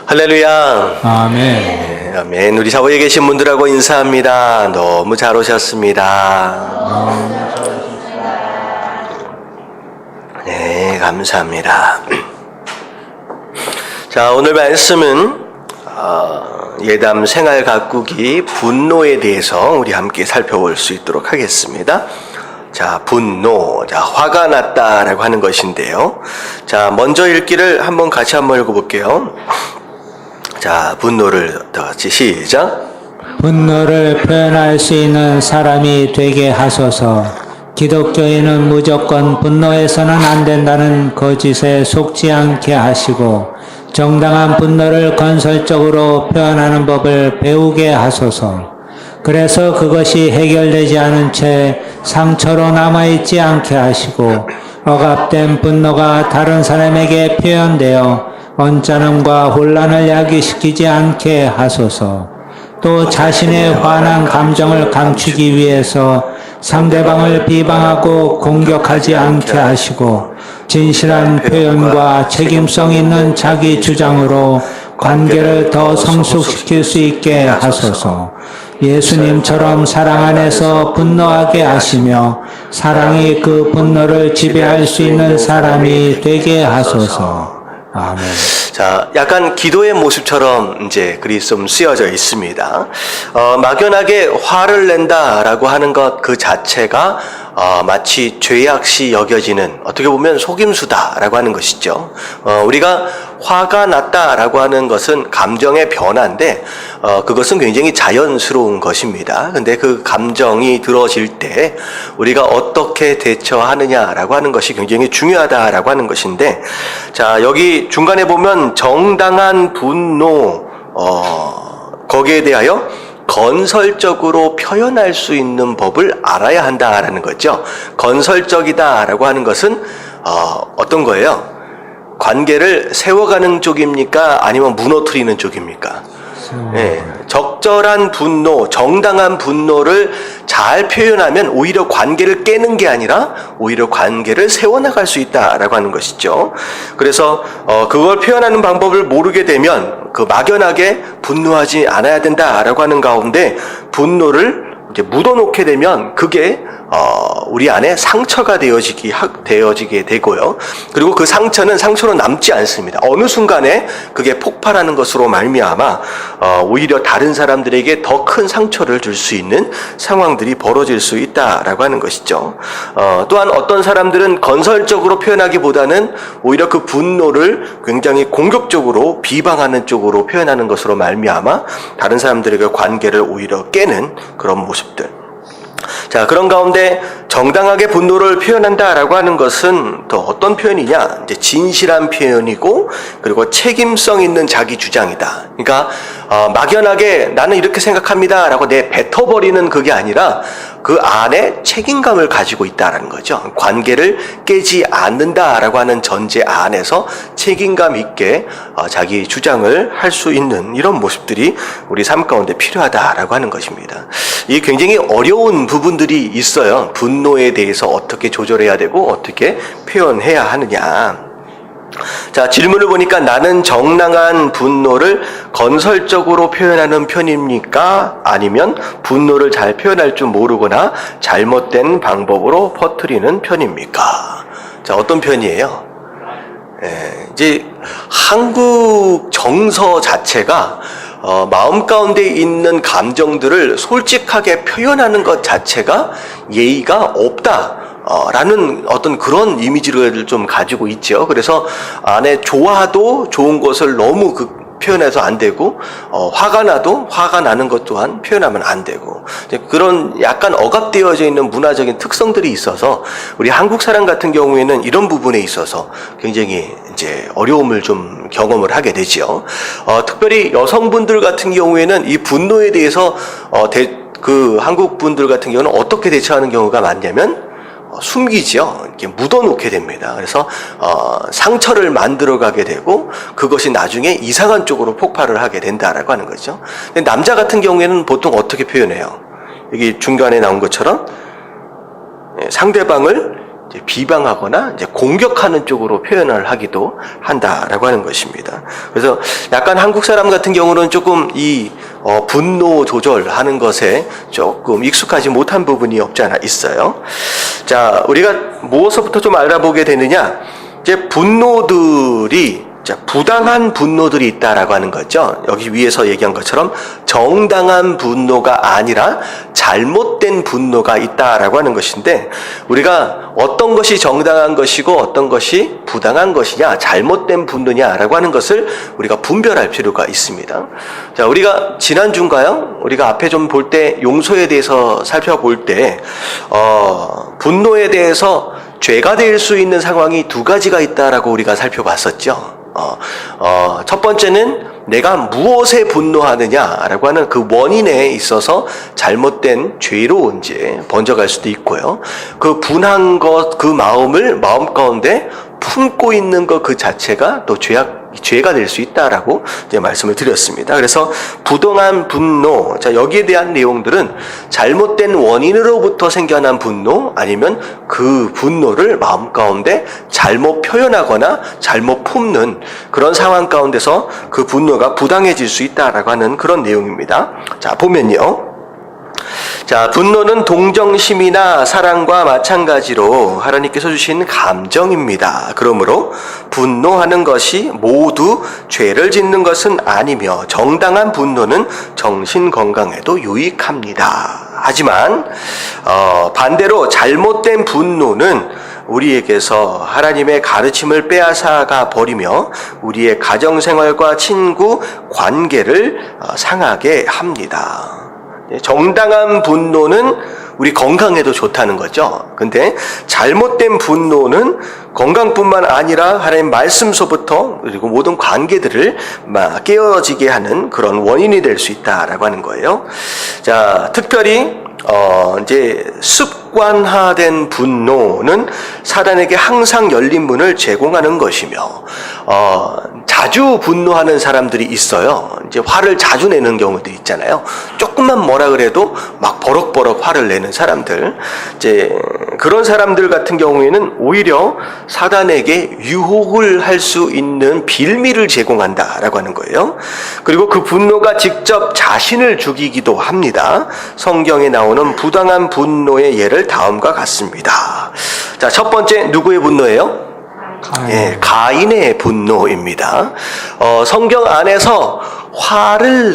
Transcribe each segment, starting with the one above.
할렐루야. 아멘. 네, 아멘. 우리 자고에 계신 분들하고 인사합니다. 너무 잘 오셨습니다. 네, 감사합니다. 자, 오늘 말씀은 예담 생활 가꾸기 분노에 대해서 우리 함께 살펴볼 수 있도록 하겠습니다. 자, 분노. 자, 화가 났다라고 하는 것인데요. 자, 먼저 읽기를 같이 한번 읽어볼게요. 자, 분노를 다 같이 시작. 분노를 표현할 수 있는 사람이 되게 하소서. 기독교인은 무조건 분노해서는 안 된다는 거짓에 속지 않게 하시고 정당한 분노를 건설적으로 표현하는 법을 배우게 하소서. 그래서 그것이 해결되지 않은 채 상처로 남아있지 않게 하시고 억압된 분노가 다른 사람에게 표현되어 언짢음과 혼란을 야기시키지 않게 하소서. 또 자신의 화난 감정을 감추기 위해서 상대방을 비방하고 공격하지 않게 하시고 진실한 표현과 책임성 있는 자기 주장으로 관계를 더 성숙시킬 수 있게 하소서. 예수님처럼 사랑 안에서 분노하게 하시며 사랑이 그 분노를 지배할 수 있는 사람이 되게 하소서. 아멘. 자, 약간 기도의 모습처럼 이제 글이 좀 쓰여져 있습니다. 막연하게 화를 낸다라고 하는 것 그 자체가 마치 죄악시 여겨지는, 어떻게 보면 속임수다라고 하는 것이죠. 우리가 화가 났다라고 하는 것은 감정의 변화인데 그것은 굉장히 자연스러운 것입니다. 근데 그 감정이 들어질 때 우리가 어떻게 대처하느냐라고 하는 것이 굉장히 중요하다라고 하는 것인데, 자, 여기 중간에 보면 정당한 분노, 거기에 대하여 건설적으로 표현할 수 있는 법을 알아야 한다라는 거죠. 건설적이다라고 하는 것은 어떤 거예요? 관계를 세워가는 쪽입니까? 아니면 무너뜨리는 쪽입니까? 네, 적절한 분노, 정당한 분노를 잘 표현하면 오히려 관계를 깨는 게 아니라 오히려 관계를 세워나갈 수 있다라고 하는 것이죠. 그래서 그걸 표현하는 방법을 모르게 되면 그 막연하게 분노하지 않아야 된다라고 하는 가운데 분노를 이제 묻어놓게 되면 그게 우리 안에 상처가 되어지게 되고요. 그리고 그 상처는 상처로 남지 않습니다. 어느 순간에 그게 폭발하는 것으로 말미암아 오히려 다른 사람들에게 더 큰 상처를 줄 수 있는 상황들이 벌어질 수 있다라고 하는 것이죠. 또한 어떤 사람들은 건설적으로 표현하기보다는 오히려 그 분노를 굉장히 공격적으로 비방하는 쪽으로 표현하는 것으로 말미암아 다른 사람들에게 관계를 오히려 깨는 그런 모습들. 자, 그런 가운데 정당하게 분노를 표현한다라고 하는 것은 또 어떤 표현이냐? 이제 진실한 표현이고, 그리고 책임성 있는 자기 주장이다. 그러니까 막연하게 나는 이렇게 생각합니다라고 뱉어버리는 그게 아니라 그 안에 책임감을 가지고 있다라는 거죠. 관계를 깨지 않는다라고 하는 전제 안에서 책임감 있게 자기 주장을 할 수 있는 이런 모습들이 우리 삶 가운데 필요하다라고 하는 것입니다. 이 굉장히 어려운 부분들이 있어요. 분노에 대해서 어떻게 조절해야 되고 어떻게 표현해야 하느냐. 자, 질문을 보니까 나는 정당한 분노를 건설적으로 표현하는 편입니까? 아니면 분노를 잘 표현할 줄 모르거나 잘못된 방법으로 퍼뜨리는 편입니까? 자, 어떤 편이에요? 이제 한국 정서 자체가 마음 가운데 있는 감정들을 솔직하게 표현하는 것 자체가 예의가 없다. 라는 어떤 그런 이미지를 좀 가지고 있죠. 그래서 안에 좋아도 좋은 것을 너무 표현해서 안 되고, 화가 나도 화가 나는 것 또한 표현하면 안 되고, 그런 약간 억압되어져 있는 문화적인 특성들이 있어서 우리 한국 사람 같은 경우에는 이런 부분에 있어서 굉장히 이제 어려움을 좀 경험을 하게 되죠. 특별히 여성분들 같은 경우에는 이 분노에 대해서 그 한국 분들 같은 경우는 어떻게 대처하는 경우가 많냐면 숨기죠. 이렇게 묻어놓게 됩니다. 그래서 상처를 만들어가게 되고 그것이 나중에 이상한 쪽으로 폭발을 하게 된다라고 하는 거죠. 근데 남자 같은 경우에는 보통 어떻게 표현해요? 여기 중간에 나온 것처럼 상대방을 이제 비방하거나 이제 공격하는 쪽으로 표현을 하기도 한다라고 하는 것입니다. 그래서 약간 한국 사람 같은 경우는 조금 이 분노 조절하는 것에 조금 익숙하지 못한 부분이 없지 않아 있어요. 자, 우리가 무엇부터 좀 알아보게 되느냐? 이제 분노들이 부당한 분노들이 있다라고 하는 거죠. 여기 위에서 얘기한 것처럼 정당한 분노가 아니라 잘못된 분노가 있다라고 하는 것인데, 우리가 어떤 것이 정당한 것이고 어떤 것이 부당한 것이냐, 잘못된 분노냐라고 하는 것을 우리가 분별할 필요가 있습니다. 자, 우리가 지난주인가요? 우리가 앞에 좀 볼 때 용서에 대해서 살펴볼 때 분노에 대해서 죄가 될 수 있는 상황이 두 가지가 있다라고 우리가 살펴봤었죠. 첫 번째는 내가 무엇에 분노하느냐라고 하는 그 원인에 있어서 잘못된 죄로 이제 번져갈 수도 있고요. 그 분한 것, 그 마음을 마음 가운데 품고 있는 것 그 자체가 또 죄가 될 수 있다라고 이제 말씀을 드렸습니다. 그래서 부당한 분노, 자, 여기에 대한 내용들은 잘못된 원인으로부터 생겨난 분노, 아니면 그 분노를 마음 가운데 잘못 표현하거나 잘못 품는 그런 상황 가운데서 그 분노가 부당해질 수 있다라고 하는 그런 내용입니다. 자, 보면요. 자, 분노는 동정심이나 사랑과 마찬가지로 하나님께서 주신 감정입니다. 그러므로 분노하는 것이 모두 죄를 짓는 것은 아니며 정당한 분노는 정신 건강에도 유익합니다. 하지만 반대로 잘못된 분노는 우리에게서 하나님의 가르침을 빼앗아가 버리며 우리의 가정생활과 친구 관계를 상하게 합니다. 정당한 분노는 우리 건강에도 좋다는 거죠. 근데 잘못된 분노는 건강뿐만 아니라 하나님 말씀서부터 그리고 모든 관계들을 깨어지게 하는 그런 원인이 될 수 있다라고 하는 거예요. 자, 특별히 이제 습관화된 분노는 사단에게 항상 열린 문을 제공하는 것이며, 자주 분노하는 사람들이 있어요. 이제 화를 자주 내는 경우도 있잖아요. 조금만 뭐라 그래도 막 버럭버럭 화를 내는 사람들. 이제 그런 사람들 같은 경우에는 오히려 사단에게 유혹을 할 수 있는 빌미를 제공한다라고 하는 거예요. 그리고 그 분노가 직접 자신을 죽이기도 합니다. 성경에 나오는 부당한 분노의 예를 다음과 같습니다. 자, 첫 번째 누구의 분노예요? 예, 가인의 분노입니다. 성경 안에서 화를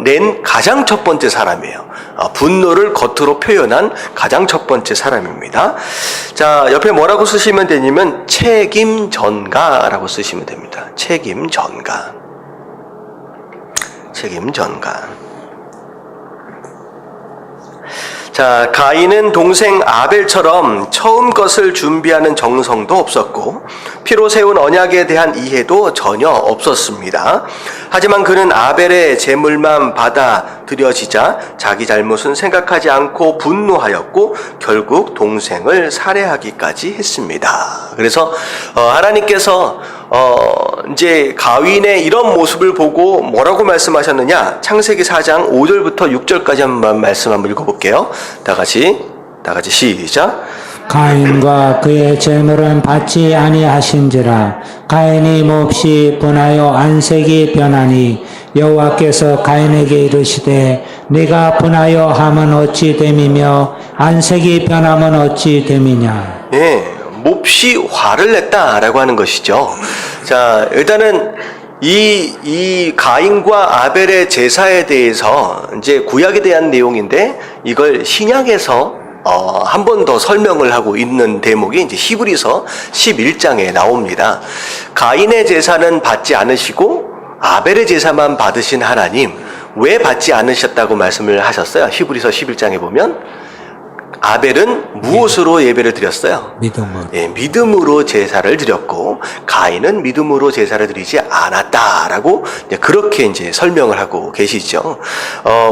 낸 가장 첫 번째 사람이에요. 분노를 겉으로 표현한 가장 첫 번째 사람입니다. 자, 옆에 뭐라고 쓰시면 되냐면 책임전가라고 쓰시면 됩니다. 책임전가. 자, 가인은 동생 아벨처럼 처음 것을 준비하는 정성도 없었고 피로 세운 언약에 대한 이해도 전혀 없었습니다. 하지만 그는 아벨의 제물만 받아들여지자 자기 잘못은 생각하지 않고 분노하였고 결국 동생을 살해하기까지 했습니다. 그래서 하나님께서 이제 가인의 이런 모습을 보고 뭐라고 말씀하셨느냐? 창세기 4장 5절부터 6절까지 한번 말씀 한번 읽어볼게요. 다 같이 시작. 가인과 그의 재물은 받지 아니하신지라. 가인이 몹시 분하여 안색이 변하니 여호와께서 가인에게 이르시되 네가 분하여 함은 어찌 됨이며 안색이 변함은 어찌 됨이냐. 예, 몹시 화를 냈다라고 하는 것이죠. 자, 일단은 이 가인과 아벨의 제사에 대해서 이제 구약에 대한 내용인데 이걸 신약에서 한 번 더 설명을 하고 있는 대목이 이제 히브리서 11장에 나옵니다. 가인의 제사는 받지 않으시고 아벨의 제사만 받으신 하나님, 왜 받지 않으셨다고 말씀을 하셨어요? 히브리서 11장에 보면 아벨은 무엇으로 예배를 드렸어요? 믿음으로. 예, 믿음으로 제사를 드렸고 가인은 믿음으로 제사를 드리지 않았다라고 그렇게 이제 설명을 하고 계시죠.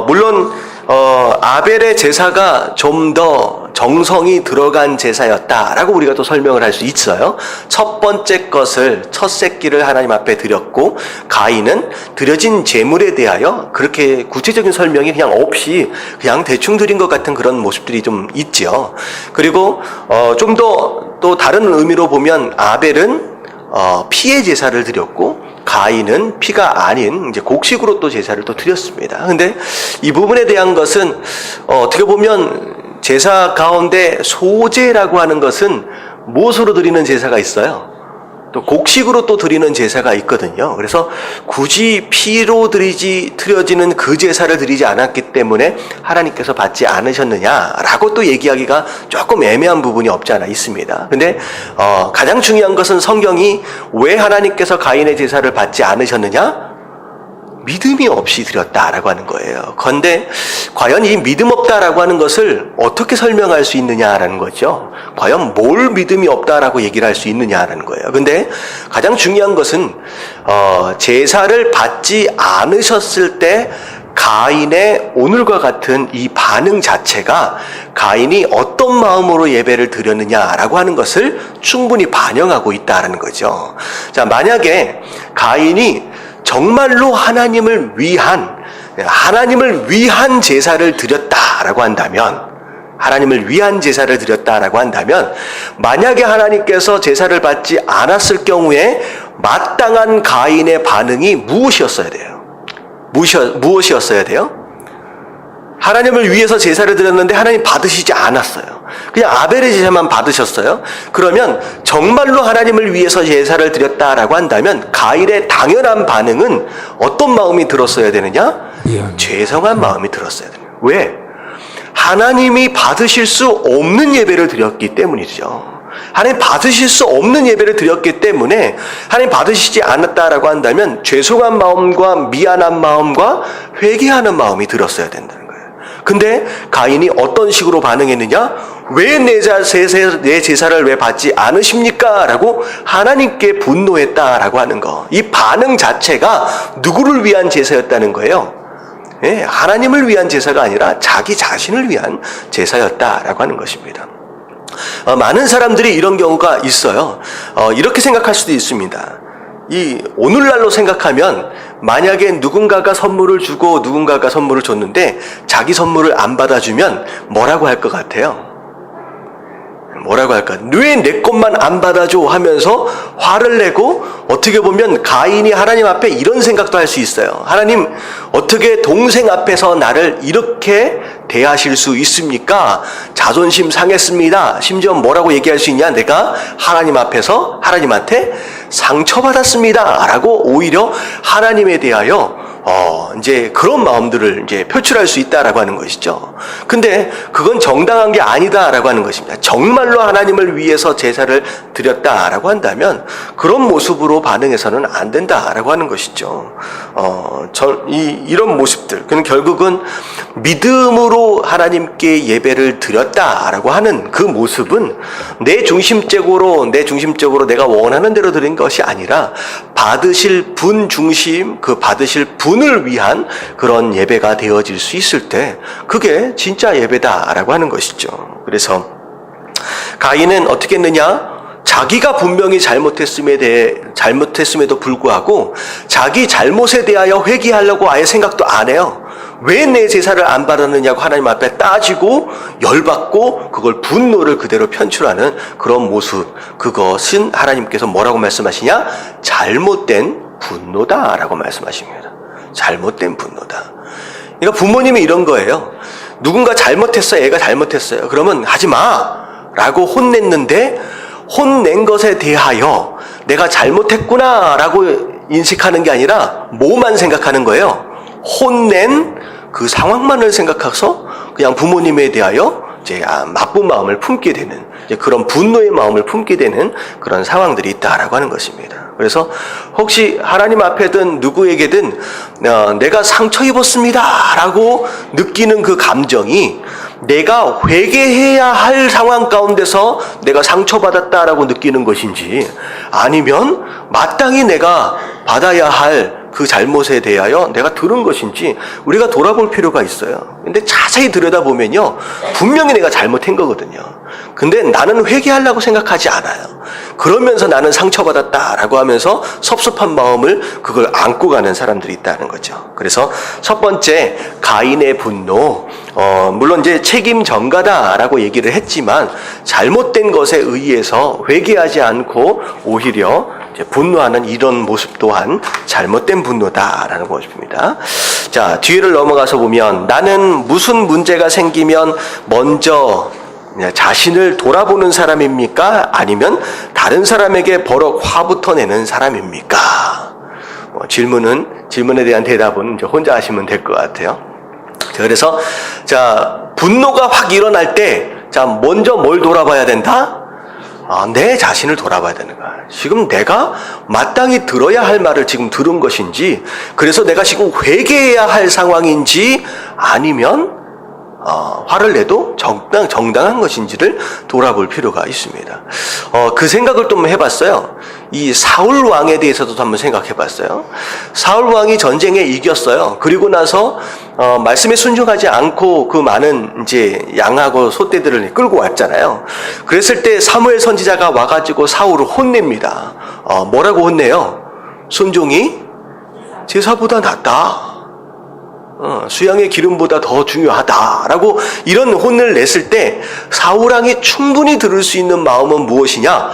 물론 아벨의 제사가 좀 더 정성이 들어간 제사였다라고 우리가 또 설명을 할 수 있어요. 첫 번째 것을, 첫 새끼를 하나님 앞에 드렸고, 가인은 드려진 제물에 대하여 그렇게 구체적인 설명이 그냥 없이 그냥 대충 드린 것 같은 그런 모습들이 좀 있죠. 그리고 좀 더 또 다른 의미로 보면 아벨은 피의 제사를 드렸고, 가인은 피가 아닌 이제 곡식으로 또 제사를 또 드렸습니다. 근데 이 부분에 대한 것은 어떻게 보면 제사 가운데 소제라고 하는 것은 무엇으로 드리는 제사가 있어요? 또 곡식으로 또 드리는 제사가 있거든요. 그래서 굳이 피로 드려지는 그 제사를 드리지 않았기 때문에 하나님께서 받지 않으셨느냐라고 또 얘기하기가 조금 애매한 부분이 없지 않아 있습니다. 근데 가장 중요한 것은 성경이 왜 하나님께서 가인의 제사를 받지 않으셨느냐? 믿음이 없이 드렸다라고 하는 거예요. 그런데 과연 이 믿음 없다라고 하는 것을 어떻게 설명할 수 있느냐라는 거죠. 과연 뭘 믿음이 없다라고 얘기를 할 수 있느냐라는 거예요. 근데 가장 중요한 것은 제사를 받지 않으셨을 때 가인의 오늘과 같은 이 반응 자체가 가인이 어떤 마음으로 예배를 드렸느냐라고 하는 것을 충분히 반영하고 있다라는 거죠. 자, 만약에 가인이 정말로 하나님을 위한 제사를 드렸다라고 한다면, 만약에 하나님께서 제사를 받지 않았을 경우에 마땅한 가인의 반응이 무엇이었어야 돼요? 무엇이었어야 돼요? 하나님을 위해서 제사를 드렸는데 하나님 받으시지 않았어요. 그냥 아벨의 제사만 받으셨어요. 그러면 정말로 하나님을 위해서 제사를 드렸다라고 한다면 가인의 당연한 반응은 어떤 마음이 들었어야 되느냐? 죄송한 마음이 들었어야 돼요. 왜? 하나님이 받으실 수 없는 예배를 드렸기 때문이죠. 하나님 받으실 수 없는 예배를 드렸기 때문에 하나님 받으시지 않았다라고 한다면 죄송한 마음과 미안한 마음과 회개하는 마음이 들었어야 된다는 거예요. 근데 가인이 어떤 식으로 반응했느냐? 왜 내 제사를 왜 받지 않으십니까? 라고 하나님께 분노했다라고 하는 거. 이 반응 자체가 누구를 위한 제사였다는 거예요? 예, 하나님을 위한 제사가 아니라 자기 자신을 위한 제사였다라고 하는 것입니다. 많은 사람들이 이런 경우가 있어요. 이렇게 생각할 수도 있습니다. 이 오늘날로 생각하면 만약에 누군가가 선물을 주고 누군가가 선물을 줬는데 자기 선물을 안 받아주면 뭐라고 할 것 같아요? 왜 내 것만 안 받아줘 하면서 화를 내고, 어떻게 보면 가인이 하나님 앞에 이런 생각도 할 수 있어요. 하나님, 어떻게 동생 앞에서 나를 이렇게 대하실 수 있습니까? 자존심 상했습니다. 심지어 뭐라고 얘기할 수 있냐? 내가 하나님 앞에서 하나님한테 상처받았습니다. 라고 오히려 하나님에 대하여 이제 그런 마음들을 이제 표출할 수 있다라고 하는 것이죠. 근데 그건 정당한 게 아니다라고 하는 것입니다. 정말로 하나님을 위해서 제사를 드렸다라고 한다면 그런 모습으로 반응해서는 안 된다라고 하는 것이죠. 이런 모습들, 그는 결국은 믿음으로 하나님께 예배를 드렸다라고 하는 그 모습은 내 중심적으로 내가 원하는 대로 드린 것이 아니라 받으실 분 중심, 그 받으실 분을 위한 그런 예배가 되어질 수 있을 때 그게 진짜 예배다라고 하는 것이죠. 그래서 가인은 어떻게 했느냐? 자기가 분명히 잘못했음에도 불구하고 자기 잘못에 대하여 회개하려고 아예 생각도 안 해요. 왜 내 제사를 안 받았느냐고 하나님 앞에 따지고 열받고 그걸 분노를 그대로 편출하는 그런 모습, 그것은 하나님께서 뭐라고 말씀하시냐? 잘못된 분노다라고 말씀하십니다. 잘못된 분노다. 그러니까 부모님이 이런 거예요. 누군가 잘못했어요. 애가 잘못했어요. 그러면 하지 마 라고 혼냈는데, 혼낸 것에 대하여 내가 잘못했구나 라고 인식하는 게 아니라 뭐만 생각하는 거예요? 혼낸 그 상황만을 생각해서 그냥 부모님에 대하여 이제 나쁜 마음을 품게 되는, 이제 그런 분노의 마음을 품게 되는 그런 상황들이 있다라고 하는 것입니다. 그래서 혹시 하나님 앞에든 누구에게든 내가 상처 입었습니다 라고 느끼는 그 감정이 내가 회개해야 할 상황 가운데서 내가 상처받았다라고 느끼는 것인지, 아니면 마땅히 내가 받아야 할 그 잘못에 대하여 내가 들은 것인지 우리가 돌아볼 필요가 있어요. 근데 자세히 들여다보면요, 분명히 내가 잘못한 거거든요. 근데 나는 회개하려고 생각하지 않아요. 그러면서 나는 상처받았다라고 하면서 섭섭한 마음을 그걸 안고 가는 사람들이 있다는 거죠. 그래서 첫 번째, 가인의 분노. 물론 이제 책임 전가다라고 얘기를 했지만 잘못된 것에 의해서 회개하지 않고 오히려 이제 분노하는 이런 모습 또한 잘못된 분노다라는 것입니다. 자, 뒤를 넘어가서 보면 나는 무슨 문제가 생기면 먼저 자신을 돌아보는 사람입니까? 아니면 다른 사람에게 버럭 화부터 내는 사람입니까? 질문에 대한 대답은 이제 혼자 하시면 될 것 같아요. 자, 그래서 분노가 확 일어날 때 먼저 뭘 돌아봐야 된다? 내 자신을 돌아봐야 되는 거야. 지금 내가 마땅히 들어야 할 말을 지금 들은 것인지, 그래서 내가 지금 회개해야 할 상황인지, 아니면 화를 내도 정당한 것인지를 돌아볼 필요가 있습니다. 그 생각을 좀 해봤어요. 이 사울 왕에 대해서도 한번 생각해봤어요. 사울 왕이 전쟁에 이겼어요. 그리고 나서 말씀에 순종하지 않고 그 많은 이제 양하고 소떼들을 끌고 왔잖아요. 그랬을 때 사무엘 선지자가 와가지고 사울을 혼냅니다. 뭐라고 혼내요? 순종이 제사보다 낫다. 수양의 기름보다 더 중요하다라고 이런 혼을 냈을 때 사울 왕이 충분히 들을 수 있는 마음은 무엇이냐?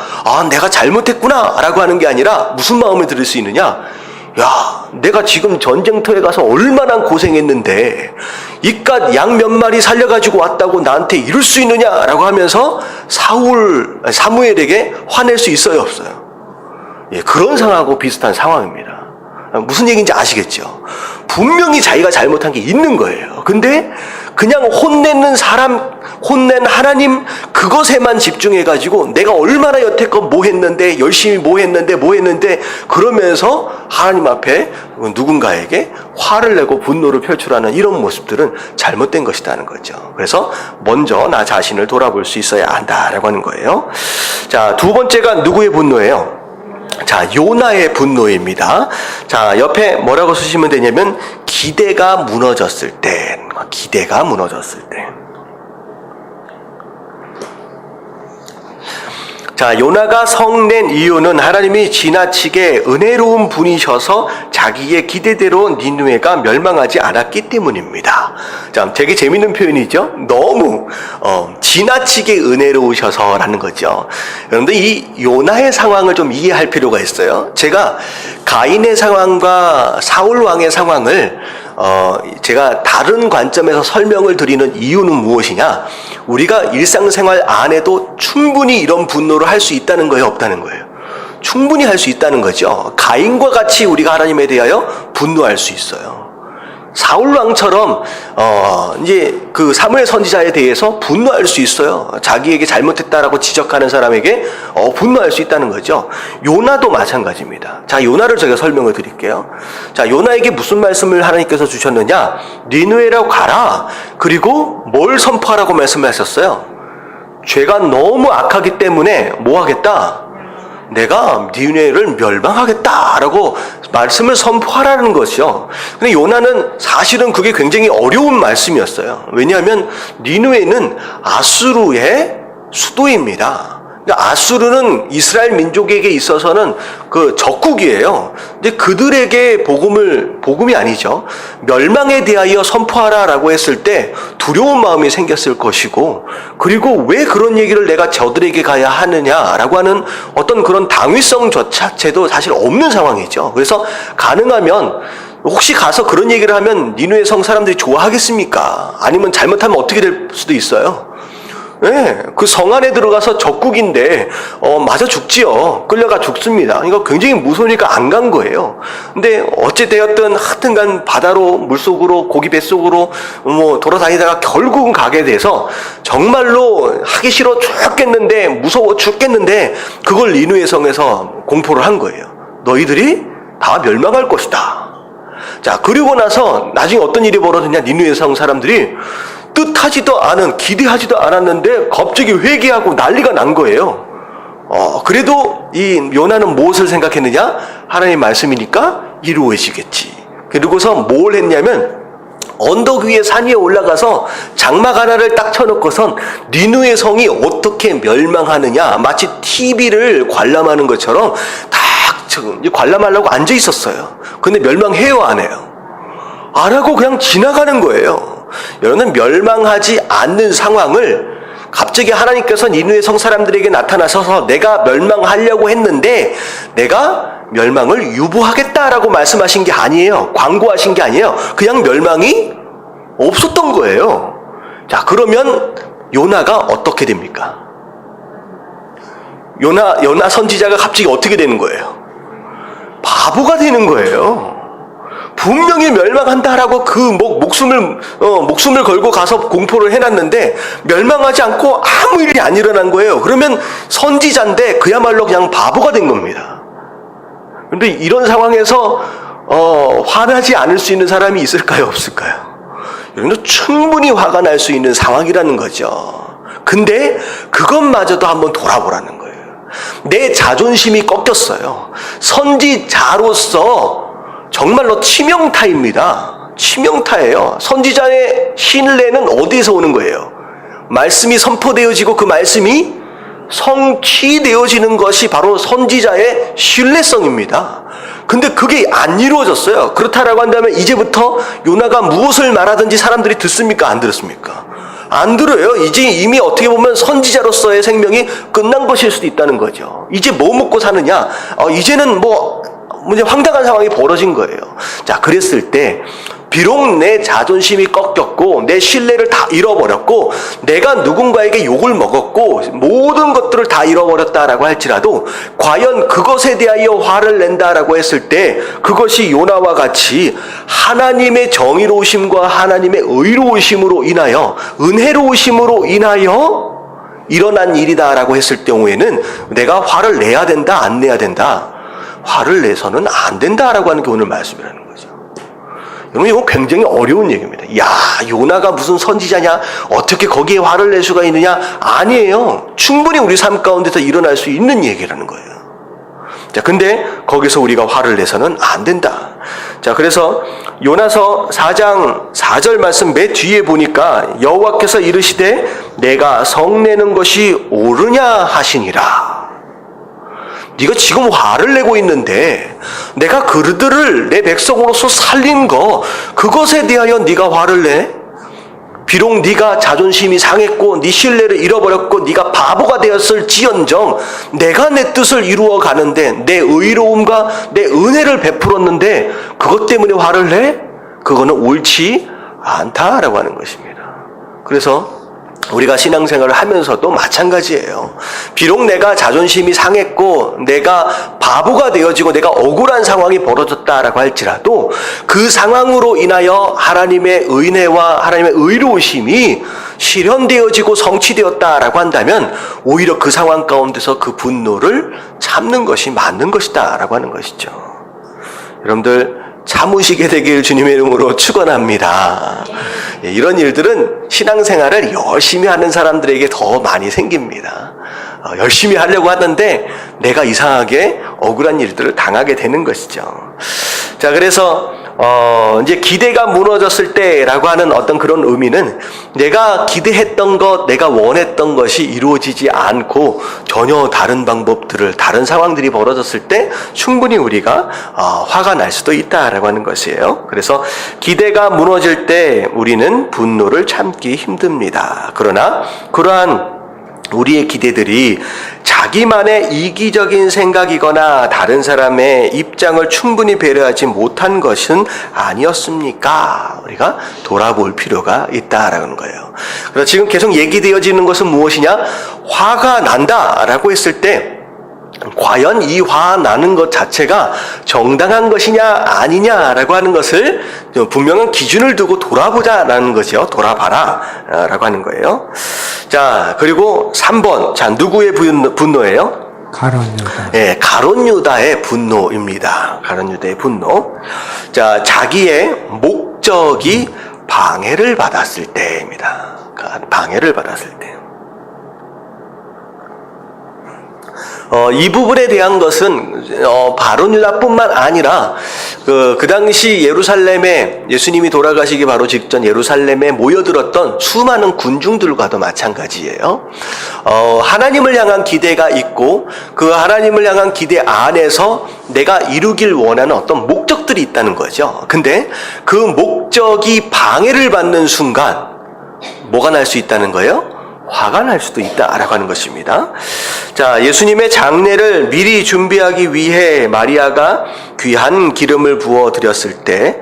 내가 잘못했구나 라고 하는 게 아니라 무슨 마음을 들을 수 있느냐? 내가 지금 전쟁터에 가서 얼마나 고생했는데 이깟 양 몇 마리 살려가지고 왔다고 나한테 이럴 수 있느냐라고 하면서 사무엘에게 화낼 수 있어요, 없어요? 그런 상황하고 비슷한 상황입니다. 무슨 얘기인지 아시겠죠? 분명히 자기가 잘못한 게 있는 거예요. 근데 그냥 혼낸 하나님 그것에만 집중해가지고 내가 얼마나 여태껏 뭐 했는데, 열심히 뭐 했는데 그러면서 하나님 앞에 누군가에게 화를 내고 분노를 표출하는 이런 모습들은 잘못된 것이라는 거죠. 그래서 먼저 나 자신을 돌아볼 수 있어야 한다라고 하는 거예요. 자, 두 번째가 누구의 분노예요? 자, 요나의 분노입니다. 자, 옆에 뭐라고 쓰시면 되냐면 기대가 무너졌을 때. 자, 요나가 성낸 이유는 하나님이 지나치게 은혜로운 분이셔서 자기의 기대대로 니느웨가 멸망하지 않았기 때문입니다. 자, 되게 재밌는 표현이죠. 너무 지나치게 은혜로우셔서라는 거죠. 그런데 이 요나의 상황을 좀 이해할 필요가 있어요. 제가 가인의 상황과 사울 왕의 상황을 제가 다른 관점에서 설명을 드리는 이유는 무엇이냐? 우리가 일상생활 안에도 충분히 이런 분노를 할 수 있다는 거예요, 없다는 거예요? 충분히 할 수 있다는 거죠. 가인과 같이 우리가 하나님에 대하여 분노할 수 있어요. 사울 왕처럼 이제 그 사무엘 선지자에 대해서 분노할 수 있어요. 자기에게 잘못했다라고 지적하는 사람에게 분노할 수 있다는 거죠. 요나도 마찬가지입니다. 자, 요나를 제가 설명을 드릴게요. 자, 요나에게 무슨 말씀을 하나님께서 주셨느냐? 니느웨라고 가라. 그리고 뭘 선포하라고 말씀하셨어요? 죄가 너무 악하기 때문에 뭐 하겠다? 내가 니느웨를 멸망하겠다라고 말씀을 선포하라는 것이요. 근데 요나는 사실은 그게 굉장히 어려운 말씀이었어요. 왜냐하면 니느웨는 아수르의 수도입니다. 아수르는 이스라엘 민족에게 있어서는 그 적국이에요. 근데 그들에게 복음이 아니죠. 멸망에 대하여 선포하라라고 했을 때 두려운 마음이 생겼을 것이고, 그리고 왜 그런 얘기를 내가 저들에게 가야 하느냐라고 하는 어떤 그런 당위성 자체도 사실 없는 상황이죠. 그래서 가능하면 혹시 가서 그런 얘기를 하면 니느웨 성 사람들이 좋아하겠습니까? 아니면 잘못하면 어떻게 될 수도 있어요. 네, 그 성 안에 들어가서 적국인데 맞아 죽지요. 끌려가 죽습니다. 이거 굉장히 무서우니까 안 간 거예요. 근데 어찌 되었든 하여튼간 바다로, 물속으로, 고기 뱃속으로 돌아다니다가 결국은 가게 돼서 정말로 하기 싫어 죽겠는데, 무서워 죽겠는데 그걸 니느웨 성에서 공포를 한 거예요. 너희들이 다 멸망할 것이다. 자, 그리고 나서 나중에 어떤 일이 벌어졌냐? 니느웨 성 사람들이 뜻하지도 않은, 기대하지도 않았는데 갑자기 회개하고 난리가 난 거예요. 그래도 이 요나는 무엇을 생각했느냐? 하나님 말씀이니까 이루어지겠지. 그리고서 뭘 했냐면 언덕 위에 산 위에 올라가서 장막 하나를 딱 쳐놓고선 니누의 성이 어떻게 멸망하느냐, 마치 TV를 관람하는 것처럼 딱 관람하려고 앉아 있었어요. 근데 멸망해요, 안 해요? 안 하고 그냥 지나가는 거예요. 여러분, 멸망하지 않는 상황을 갑자기 하나님께서 니누의 성 사람들에게 나타나셔서 내가 멸망하려고 했는데 내가 멸망을 유보하겠다라고 말씀하신 게 아니에요. 광고하신 게 아니에요. 그냥 멸망이 없었던 거예요. 자, 그러면 요나가 어떻게 됩니까? 요나 선지자가 갑자기 어떻게 되는 거예요? 바보가 되는 거예요. 분명히 멸망한다라고 그 목숨을 걸고 가서 공포를 해놨는데 멸망하지 않고 아무 일이 안 일어난 거예요. 그러면 선지자인데 그야말로 그냥 바보가 된 겁니다. 그런데 이런 상황에서 화나지 않을 수 있는 사람이 있을까요, 없을까요? 여러분도 충분히 화가 날 수 있는 상황이라는 거죠. 근데 그것마저도 한번 돌아보라는 거예요. 내 자존심이 꺾였어요. 선지자로서 정말로 치명타입니다. 치명타예요. 선지자의 신뢰는 어디에서 오는 거예요? 말씀이 선포되어지고 그 말씀이 성취되어지는 것이 바로 선지자의 신뢰성입니다. 근데 그게 안 이루어졌어요. 그렇다라고 한다면 이제부터 요나가 무엇을 말하든지 사람들이 듣습니까? 안 들었습니까? 안 들어요. 이제 이미 어떻게 보면 선지자로서의 생명이 끝난 것일 수도 있다는 거죠. 이제 뭐 먹고 사느냐? 이제는 이제 황당한 상황이 벌어진 거예요. 자, 그랬을 때 비록 내 자존심이 꺾였고 내 신뢰를 다 잃어버렸고 내가 누군가에게 욕을 먹었고 모든 것들을 다 잃어버렸다라고 할지라도 과연 그것에 대하여 화를 낸다라고 했을 때 그것이 요나와 같이 하나님의 정의로우심과 하나님의 의로우심으로 인하여 은혜로우심으로 인하여 일어난 일이다라고 했을 경우에는 내가 화를 내야 된다, 안 내야 된다? 화를 내서는 안 된다라고 하는 게 오늘 말씀이라는 거죠. 여러분, 이건 굉장히 어려운 얘기입니다. 야, 요나가 무슨 선지자냐? 어떻게 거기에 화를 낼 수가 있느냐? 아니에요. 충분히 우리 삶 가운데서 일어날 수 있는 얘기라는 거예요. 자, 근데 거기서 우리가 화를 내서는 안 된다. 자, 그래서 요나서 4장 4절 말씀 맨 뒤에 보니까 여호와께서 이르시되 내가 성내는 것이 옳으냐 하시니라. 네가 지금 화를 내고 있는데 내가 그들을 내 백성으로서 살린 거 그것에 대하여 네가 화를 내? 비록 네가 자존심이 상했고 네 신뢰를 잃어버렸고 네가 바보가 되었을지언정 내가 내 뜻을 이루어 가는데 내 의로움과 내 은혜를 베풀었는데 그것 때문에 화를 내? 그거는 옳지 않다라고 하는 것입니다. 그래서 우리가 신앙생활을 하면서도 마찬가지예요. 비록 내가 자존심이 상했고 내가 바보가 되어지고 내가 억울한 상황이 벌어졌다라고 할지라도 그 상황으로 인하여 하나님의 은혜와 하나님의 의로우심이 실현되어지고 성취되었다라고 한다면 오히려 그 상황 가운데서 그 분노를 참는 것이 맞는 것이다 라고 하는 것이죠. 여러분들 참으시게 되길 주님의 이름으로 축원합니다. 이런 일들은 신앙생활을 열심히 하는 사람들에게 더 많이 생깁니다. 열심히 하려고 하던데 내가 이상하게 억울한 일들을 당하게 되는 것이죠. 자, 그래서 이제 기대가 무너졌을 때라고 하는 어떤 그런 의미는 내가 기대했던 것, 내가 원했던 것이 이루어지지 않고 전혀 다른 방법들을, 다른 상황들이 벌어졌을 때 충분히 우리가 화가 날 수도 있다라고 하는 것이에요. 그래서 기대가 무너질 때 우리는 분노를 참기 힘듭니다. 그러나 그러한 우리의 기대들이 자기만의 이기적인 생각이거나 다른 사람의 입장을 충분히 배려하지 못한 것은 아니었습니까? 우리가 돌아볼 필요가 있다라는 거예요. 그래서 지금 계속 얘기되어지는 것은 무엇이냐? 화가 난다라고 했을 때 과연 이 화 나는 것 자체가 정당한 것이냐 아니냐라고 하는 것을 분명한 기준을 두고 돌아보자라는 거죠. 돌아봐라 라고 하는 거예요. 자, 그리고 3번. 자, 누구의 분노예요? 가론 유다. 예, 가론 유다의 분노입니다. 가론 유다의 분노. 자, 자기의 목적이 방해를 받았을 때입니다. 방해를 받았을 때. 이 부분에 대한 것은 바론 유다뿐만 아니라 그 당시 예루살렘에 예수님이 돌아가시기 바로 직전 예루살렘에 모여들었던 수많은 군중들과도 마찬가지예요. 하나님을 향한 기대가 있고 그 하나님을 향한 기대 안에서 내가 이루길 원하는 어떤 목적들이 있다는 거죠. 근데 그 목적이 방해를 받는 순간 뭐가 날 수 있다는 거예요? 화가 날 수도 있다라고 하는 것입니다. 자, 예수님의 장례를 미리 준비하기 위해 마리아가 귀한 기름을 부어 드렸을 때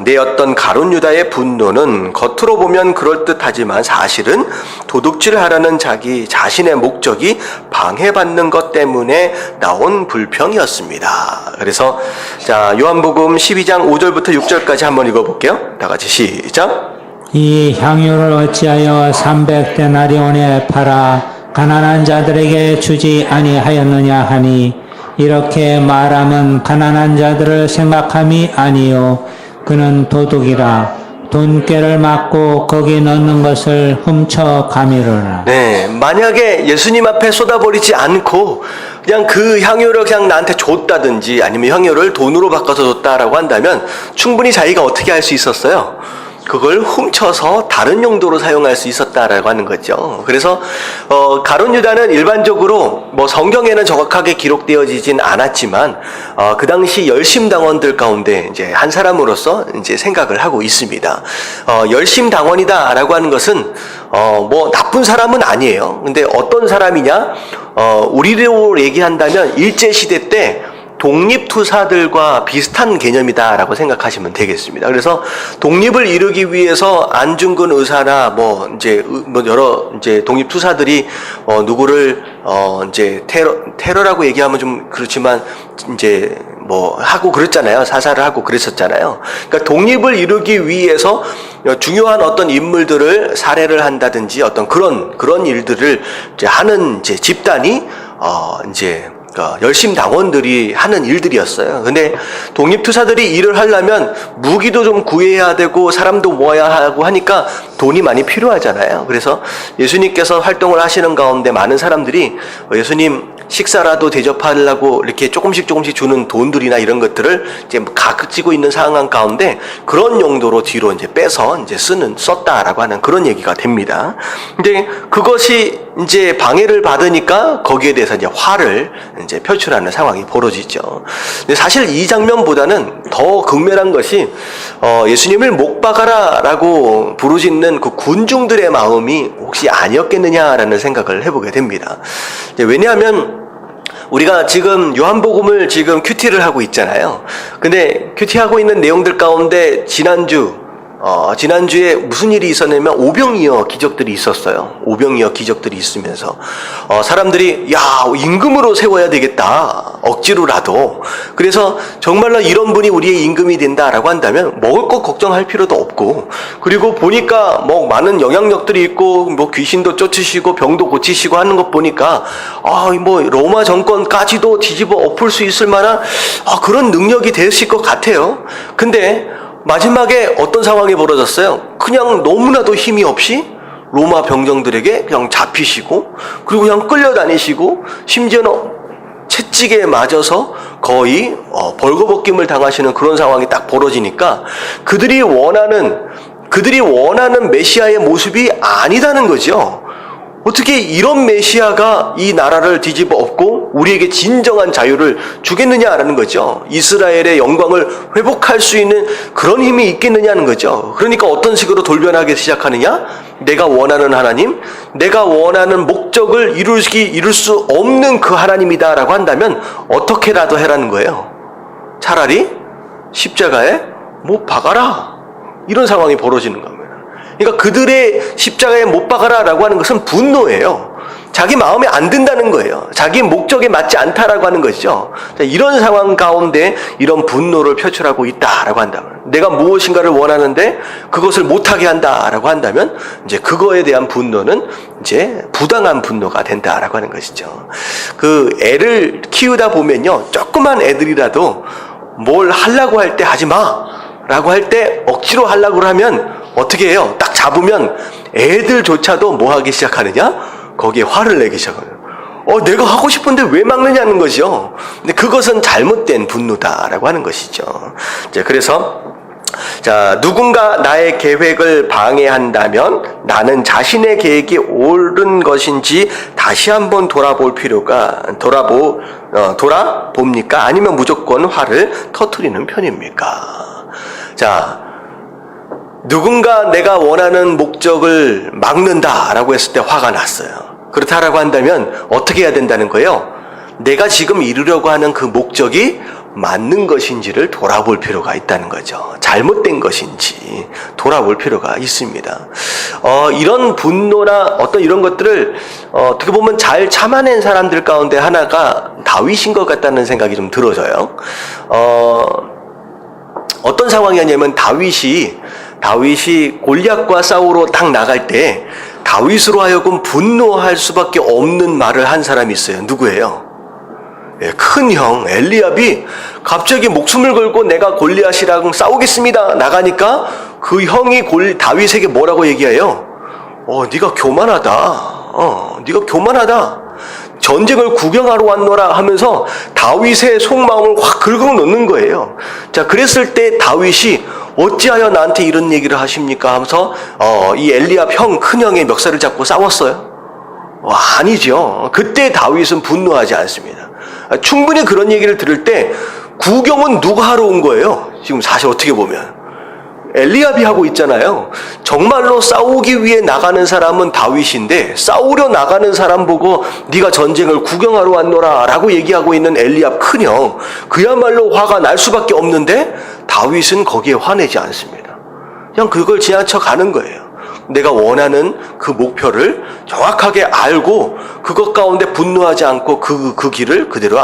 내었던 가룟 유다의 분노는 겉으로 보면 그럴듯하지만 사실은 도둑질하려는 자기 자신의 목적이 방해받는 것 때문에 나온 불평이었습니다. 그래서 자, 요한복음 12장 5절부터 6절까지 한번 읽어볼게요. 다 같이 시작. 이 향유를 어찌하여 300데나리온에 팔아 가난한 자들에게 주지 아니하였느냐 하니 이렇게 말함은 가난한 자들을 생각함이 아니요 그는 도둑이라 돈꾀를 맞고 거기 넣는 것을 훔쳐 가미르라. 네, 만약에 예수님 앞에 쏟아버리지 않고 그냥 그 향유를 그냥 나한테 줬다든지 아니면 향유를 돈으로 바꿔서 줬다라고 한다면 충분히 자기가 어떻게 할 수 있었어요? 그걸 훔쳐서 다른 용도로 사용할 수 있었다라고 하는 거죠. 그래서 가룟 유다는 일반적으로 뭐 성경에는 정확하게 기록되어지진 않았지만 그 당시 열심당원들 가운데 이제 한 사람으로서 이제 생각을 하고 있습니다. 열심당원이다라고 하는 것은 뭐 나쁜 사람은 아니에요. 근데 어떤 사람이냐? 우리로 얘기한다면 일제 시대 때 독립투사들과 비슷한 개념이다라고 생각하시면 되겠습니다. 그래서 독립을 이루기 위해서 안중근 의사나 뭐 여러 독립투사들이 누구를 이제 테러라고 얘기하면 좀 그렇지만 이제 뭐 하고 그랬잖아요. 사살을 하고 그랬었잖아요. 그러니까 독립을 이루기 위해서 중요한 어떤 인물들을 살해를 한다든지 어떤 그런 일들을 이제 하는 이제 집단이 열심당원들이 하는 일들이었어요. 근데 독립투사들이 일을 하려면 무기도 좀 구해야 되고 사람도 모아야 하고 하니까 돈이 많이 필요하잖아요. 그래서 예수님께서 활동을 하시는 가운데 많은 사람들이 예수님 식사라도 대접하려고 이렇게 조금씩 주는 돈들이나 이런 것들을 이제 가지고 있는 상황 가운데 그런 용도로 뒤로 이제 빼서 이제 썼다라고 하는 그런 얘기가 됩니다. 근데 그것이 이제 방해를 받으니까 거기에 대해서 이제 화를 이제 표출하는 상황이 벌어지죠. 근데 사실 이 장면보다는 더 극렬한 것이 예수님을 못 박아라라고 부르짖는 그 군중들의 마음이 혹시 아니었겠느냐라는 생각을 해보게 됩니다. 왜냐하면 우리가 지금 요한복음을 지금 큐티를 하고 있잖아요. 근데 큐티하고 있는 내용들 가운데 지난주에 무슨 일이 있었냐면 오병이어 기적들이 있었어요. 오병이어 기적들이 있으면서 사람들이 야 임금으로 세워야 되겠다 억지로라도. 그래서 정말로 이런 분이 우리의 임금이 된다라고 한다면 먹을 것 걱정할 필요도 없고, 그리고 보니까 뭐 많은 영향력들이 있고 뭐 귀신도 쫓으시고 병도 고치시고 하는 것 보니까 뭐 로마 정권까지도 뒤집어 엎을 수 있을 만한 그런 능력이 되실 것 같아요. 근데 마지막에 어떤 상황이 벌어졌어요? 그냥 너무나도 힘이 없이 로마 병정들에게 그냥 잡히시고, 그리고 그냥 끌려다니시고, 심지어는 채찍에 맞아서 거의 벌거벗김을 당하시는 그런 상황이 딱 벌어지니까 그들이 원하는 메시아의 모습이 아니다는 거죠. 어떻게 이런 메시아가 이 나라를 뒤집어 엎고 우리에게 진정한 자유를 주겠느냐라는 거죠. 이스라엘의 영광을 회복할 수 있는 그런 힘이 있겠느냐는 거죠. 그러니까 어떤 식으로 돌변하기 시작하느냐? 내가 원하는 하나님, 내가 원하는 목적을 이룰 수 없는 그 하나님이다라고 한다면 어떻게라도 해라는 거예요. 차라리 십자가에 못 박아라. 이런 상황이 벌어지는 겁니다. 그러니까 그들의 십자가에 못 박아라라고 하는 것은 분노예요. 자기 마음에 안 든다는 거예요. 자기 목적에 맞지 않다라고 하는 것이죠. 이런 상황 가운데 이런 분노를 표출하고 있다라고 한다면, 내가 무엇인가를 원하는데 그것을 못하게 한다라고 한다면 이제 그거에 대한 분노는 이제 부당한 분노가 된다라고 하는 것이죠. 그 애를 키우다 보면요, 조그만 애들이라도 뭘 하려고 할 때 하지 마라고 할 때 억지로 하려고 하면 어떻게 해요? 딱 잡으면 애들조차도 뭐 하기 시작하느냐? 거기에 화를 내기 시작해요. 내가 하고 싶은데 왜 막느냐는 거죠. 근데 그것은 잘못된 분노다라고 하는 것이죠. 자, 그래서 자, 누군가 나의 계획을 방해한다면 나는 자신의 계획이 옳은 것인지 다시 한번 돌아봅니까? 아니면 무조건 화를 터뜨리는 편입니까? 자, 누군가 내가 원하는 목적을 막는다라고 했을 때 화가 났어요. 그렇다라고 한다면 어떻게 해야 된다는 거예요? 내가 지금 이루려고 하는 그 목적이 맞는 것인지를 돌아볼 필요가 있다는 거죠. 잘못된 것인지 돌아볼 필요가 있습니다. 이런 분노나 어떤 이런 것들을 어떻게 보면 잘 참아낸 사람들 가운데 하나가 다윗인 것 같다는 생각이 좀 들어져요. 어떤 상황이었냐면 다윗이 골리앗과 싸우러 딱 나갈 때 다윗으로 하여금 분노할 수밖에 없는 말을 한 사람이 있어요. 누구예요? 큰 형 엘리압이 갑자기 목숨을 걸고 내가 골리앗이랑 싸우겠습니다 나가니까 그 형이 다윗에게 뭐라고 얘기해요? 네가 교만하다. 네가 교만하다. 전쟁을 구경하러 왔노라 하면서 다윗의 속마음을 확 긁어 놓는 거예요. 자, 그랬을 때 다윗이 어찌하여 나한테 이런 얘기를 하십니까? 하면서 이 엘리압 형, 큰 형의 멱살을 잡고 싸웠어요? 아니죠. 그때 다윗은 분노하지 않습니다. 충분히 그런 얘기를 들을 때 구경은 누가 하러 온 거예요? 지금 사실 어떻게 보면 엘리압이 하고 있잖아요. 정말로 싸우기 위해 나가는 사람은 다윗인데 싸우려 나가는 사람 보고 네가 전쟁을 구경하러 왔노라 라고 얘기하고 있는 엘리압 큰형, 그야말로 화가 날 수밖에 없는데 다윗은 거기에 화내지 않습니다. 그냥 그걸 지나쳐 가는 거예요. 내가 원하는 그 목표를 정확하게 알고 그것 가운데 분노하지 않고 그 길을 그대로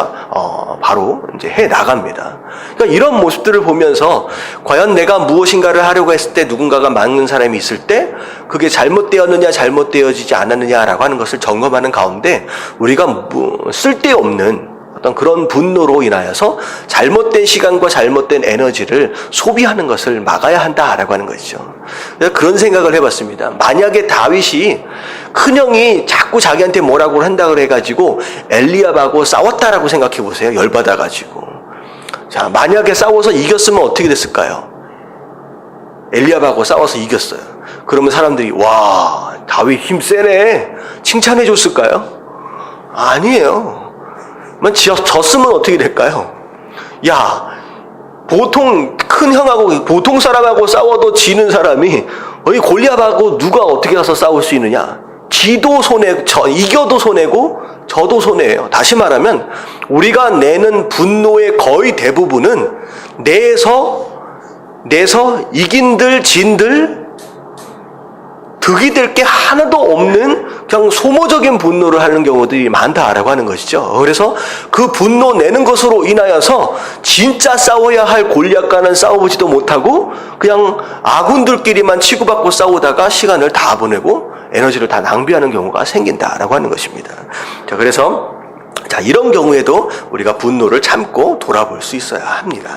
바로 이제 해 나갑니다. 그러니까 이런 모습들을 보면서 과연 내가 무엇인가를 하려고 했을 때 누군가가 막는 사람이 있을 때 그게 잘못되었느냐 잘못되어지지 않았느냐라고 하는 것을 점검하는 가운데 우리가 쓸데없는 어떤 그런 분노로 인하여서 잘못된 시간과 잘못된 에너지를 소비하는 것을 막아야 한다라고 하는 것이죠. 그런 생각을 해봤습니다. 만약에 다윗이 큰형이 자꾸 자기한테 뭐라고 한다고 해가지고 엘리압하고 싸웠다라고 생각해 보세요. 열받아가지고. 자, 만약에 싸워서 이겼으면 어떻게 됐을까요? 엘리압하고 싸워서 이겼어요. 그러면 사람들이 와, 다윗 힘 세네 칭찬해 줬을까요? 아니에요. 졌으면 어떻게 될까요? 야, 보통 큰 형하고 보통 사람하고 싸워도 지는 사람이 이 골리앗하고 누가 어떻게 가서 싸울 수 있느냐? 지도 손해, 이겨도 손해고 저도 손해예요. 다시 말하면 우리가 내는 분노의 거의 대부분은 내서 이긴들 진들 득이 될 게 하나도 없는 그냥 소모적인 분노를 하는 경우들이 많다라고 하는 것이죠. 그래서 그 분노 내는 것으로 인하여서 진짜 싸워야 할 골리앗과는 싸워보지도 못하고 그냥 아군들끼리만 치고받고 싸우다가 시간을 다 보내고 에너지를 다 낭비하는 경우가 생긴다라고 하는 것입니다. 자, 그래서 이런 경우에도 우리가 분노를 참고 돌아볼 수 있어야 합니다.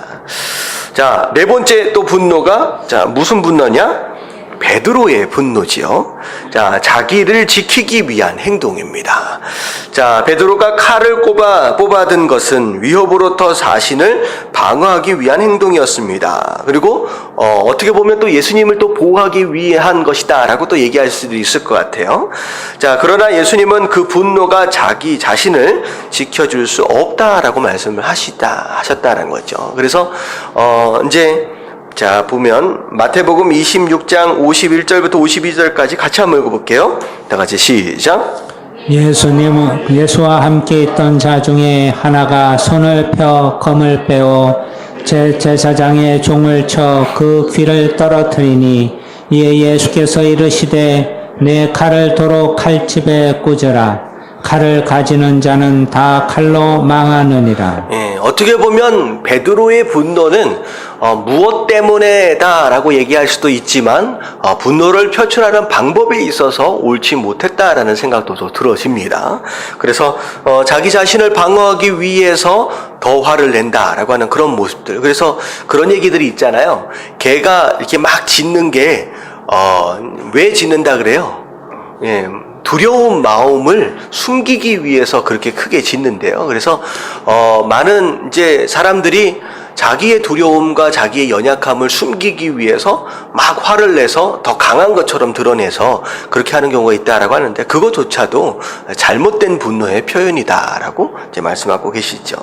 자, 네 번째 또 분노가 무슨 분노냐? 베드로의 분노지요. 자, 자기를 지키기 위한 행동입니다. 자, 베드로가 칼을 뽑아든 것은 위협으로부터 자신을 방어하기 위한 행동이었습니다. 그리고 어떻게 보면 또 예수님을 또 보호하기 위한 것이다라고 또 얘기할 수도 있을 것 같아요. 자, 그러나 예수님은 그 분노가 자기 자신을 지켜줄 수 없다라고 말씀을 하셨다는 거죠. 그래서 이제 자, 보면 마태복음 26장 51절부터 52절까지 같이 한번 읽어볼게요. 다 같이 시작. 예수와 함께 있던 자 중에 하나가 손을 펴 검을 빼어 제사장의 종을 쳐 그 귀를 떨어뜨리니 이에 예수께서 이르시되 내 칼을 도로 칼집에 꽂으라. 칼을 가지는 자는 다 칼로 망하느니라. 어떻게 보면 베드로의 분노는 무엇 때문에다라고 얘기할 수도 있지만 분노를 표출하는 방법에 있어서 옳지 못했다라는 생각도 들어집니다. 그래서 자기 자신을 방어하기 위해서 더 화를 낸다라고 하는 그런 모습들. 그래서 그런 얘기들이 있잖아요. 개가 이렇게 막 짖는 게 왜 짖는다 그래요? 두려운 마음을 숨기기 위해서 그렇게 크게 짓는데요. 그래서 많은 이제 사람들이 자기의 두려움과 자기의 연약함을 숨기기 위해서 막 화를 내서 더 강한 것처럼 드러내서 그렇게 하는 경우가 있다라고 하는데, 그것조차도 잘못된 분노의 표현이다라고 이제 말씀하고 계시죠.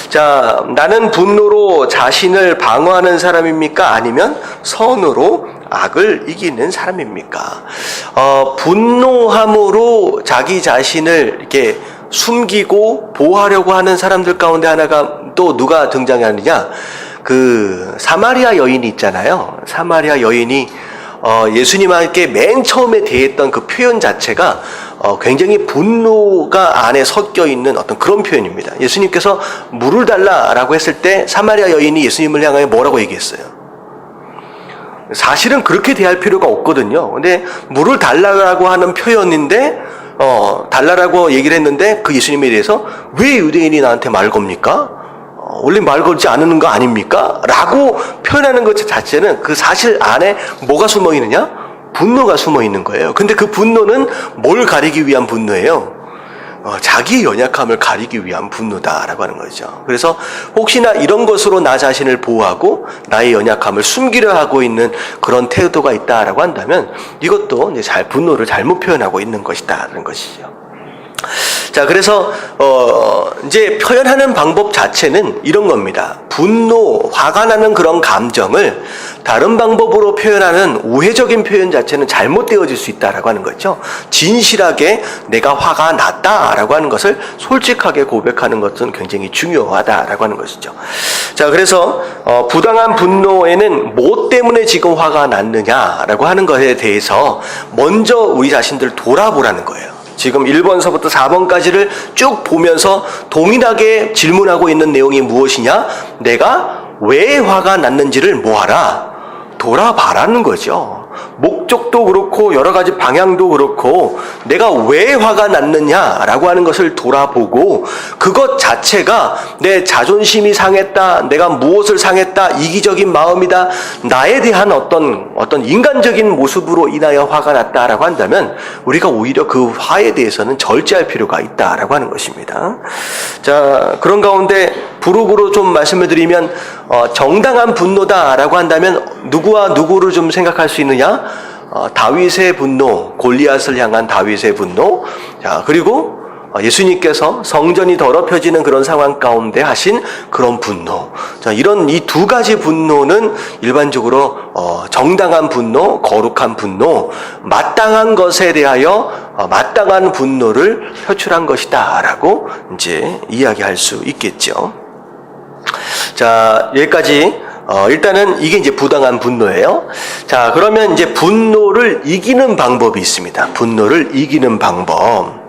자, 나는 분노로 자신을 방어하는 사람입니까? 아니면 선으로 악을 이기는 사람입니까? 분노함으로 자기 자신을 이렇게 숨기고 보호하려고 하는 사람들 가운데 하나가 또 누가 등장하느냐? 그 사마리아 여인이 있잖아요. 사마리아 여인이 예수님께 맨 처음에 대했던 그 표현 자체가 굉장히 분노가 안에 섞여 있는 어떤 그런 표현입니다. 예수님께서 물을 달라라고 했을 때 사마리아 여인이 예수님을 향하여 뭐라고 얘기했어요? 사실은 그렇게 대할 필요가 없거든요. 근데 물을 달라고 하는 표현인데 달라라고 얘기를 했는데 그 예수님에 대해서 왜 유대인이 나한테 말 겁니까? 원래 말 걸지 않는 거 아닙니까? 라고 표현하는 것 자체는 그 사실 안에 뭐가 숨어 있느냐? 분노가 숨어 있는 거예요. 근데 그 분노는 뭘 가리기 위한 분노예요? 자기의 연약함을 가리기 위한 분노다라고 하는 거죠. 그래서 혹시나 이런 것으로 나 자신을 보호하고 나의 연약함을 숨기려 하고 있는 그런 태도가 있다라고 한다면 이것도 이제 분노를 잘못 표현하고 있는 것이다라는 것이죠. 자, 그래서 이제 표현하는 방법 자체는 이런 겁니다. 분노, 화가 나는 그런 감정을 다른 방법으로 표현하는 우회적인 표현 자체는 잘못되어질 수 있다라고 하는 거죠. 진실하게 내가 화가 났다라고 하는 것을 솔직하게 고백하는 것은 굉장히 중요하다라고 하는 것이죠. 자, 그래서 부당한 분노에는 뭐 때문에 지금 화가 났느냐라고 하는 것에 대해서 먼저 우리 자신들 돌아보라는 거예요. 지금 1번서부터 4번까지를 쭉 보면서 동일하게 질문하고 있는 내용이 무엇이냐? 내가 왜 화가 났는지를 뭐하라? 돌아봐라는 거죠. 목적도 그렇고 여러 가지 방향도 그렇고 내가 왜 화가 났느냐라고 하는 것을 돌아보고 그것 자체가 내 자존심이 상했다, 내가 무엇을 상했다, 이기적인 마음이다, 나에 대한 어떤 인간적인 모습으로 인하여 화가 났다라고 한다면 우리가 오히려 그 화에 대해서는 절제할 필요가 있다라고 하는 것입니다. 자, 그런 가운데 부록으로 좀 말씀을 드리면 정당한 분노다라고 한다면 누구와 누구를 좀 생각할 수 있느냐? 다윗의 분노, 골리앗을 향한 다윗의 분노. 자, 그리고 예수님께서 성전이 더럽혀지는 그런 상황 가운데 하신 그런 분노. 자, 이런 이 두 가지 분노는 일반적으로 정당한 분노, 거룩한 분노, 마땅한 것에 대하여 마땅한 분노를 표출한 것이다라고 이제 이야기할 수 있겠죠. 자, 여기까지 일단은 이게 이제 부당한 분노예요. 자, 그러면 이제 분노를 이기는 방법이 있습니다. 분노를 이기는 방법.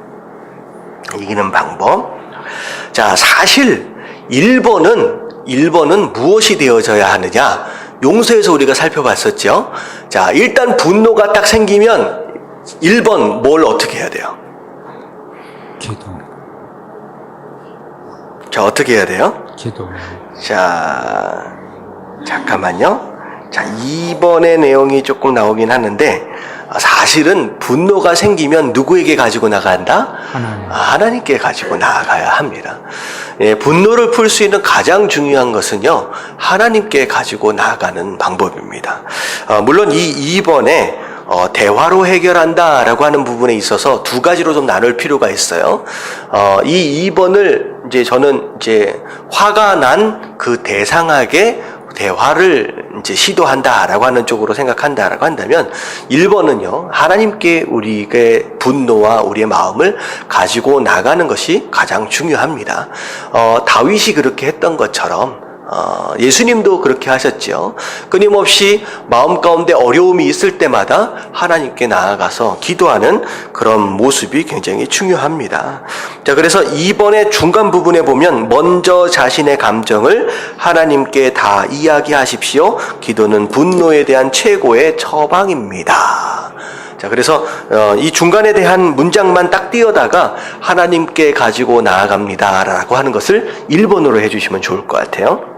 자, 사실 1번은 무엇이 되어져야 하느냐? 용서에서 우리가 살펴봤었죠. 자, 일단 분노가 딱 생기면 1번 뭘 어떻게 해야 돼요? 기도. 자, 어떻게 해야 돼요? 기도. 자, 잠깐만요. 자, 2번의 내용이 조금 나오긴 하는데 사실은 분노가 생기면 누구에게 가지고 나간다? 하나님. 하나님께 가지고 나아가야 합니다. 예, 분노를 풀 수 있는 가장 중요한 것은요, 하나님께 가지고 나아가는 방법입니다. 물론 이 2번에 대화로 해결한다라고 하는 부분에 있어서 두 가지로 좀 나눌 필요가 있어요. 이 2번을 이제 저는 이제 화가 난 그 대상에게 대화를 이제 시도한다라고 하는 쪽으로 생각한다라고 한다면 1번은요, 하나님께 우리의 분노와 우리의 마음을 가지고 나가는 것이 가장 중요합니다. 다윗이 그렇게 했던 것처럼 예수님도 그렇게 하셨죠. 끊임없이 마음 가운데 어려움이 있을 때마다 하나님께 나아가서 기도하는 그런 모습이 굉장히 중요합니다. 자, 그래서 2번의 중간 부분에 보면 먼저 자신의 감정을 하나님께 다 이야기하십시오. 기도는 분노에 대한 최고의 처방입니다. 자, 그래서 이 중간에 대한 문장만 딱 띄어다가 하나님께 가지고 나아갑니다라고 하는 것을 1번으로 해주시면 좋을 것 같아요.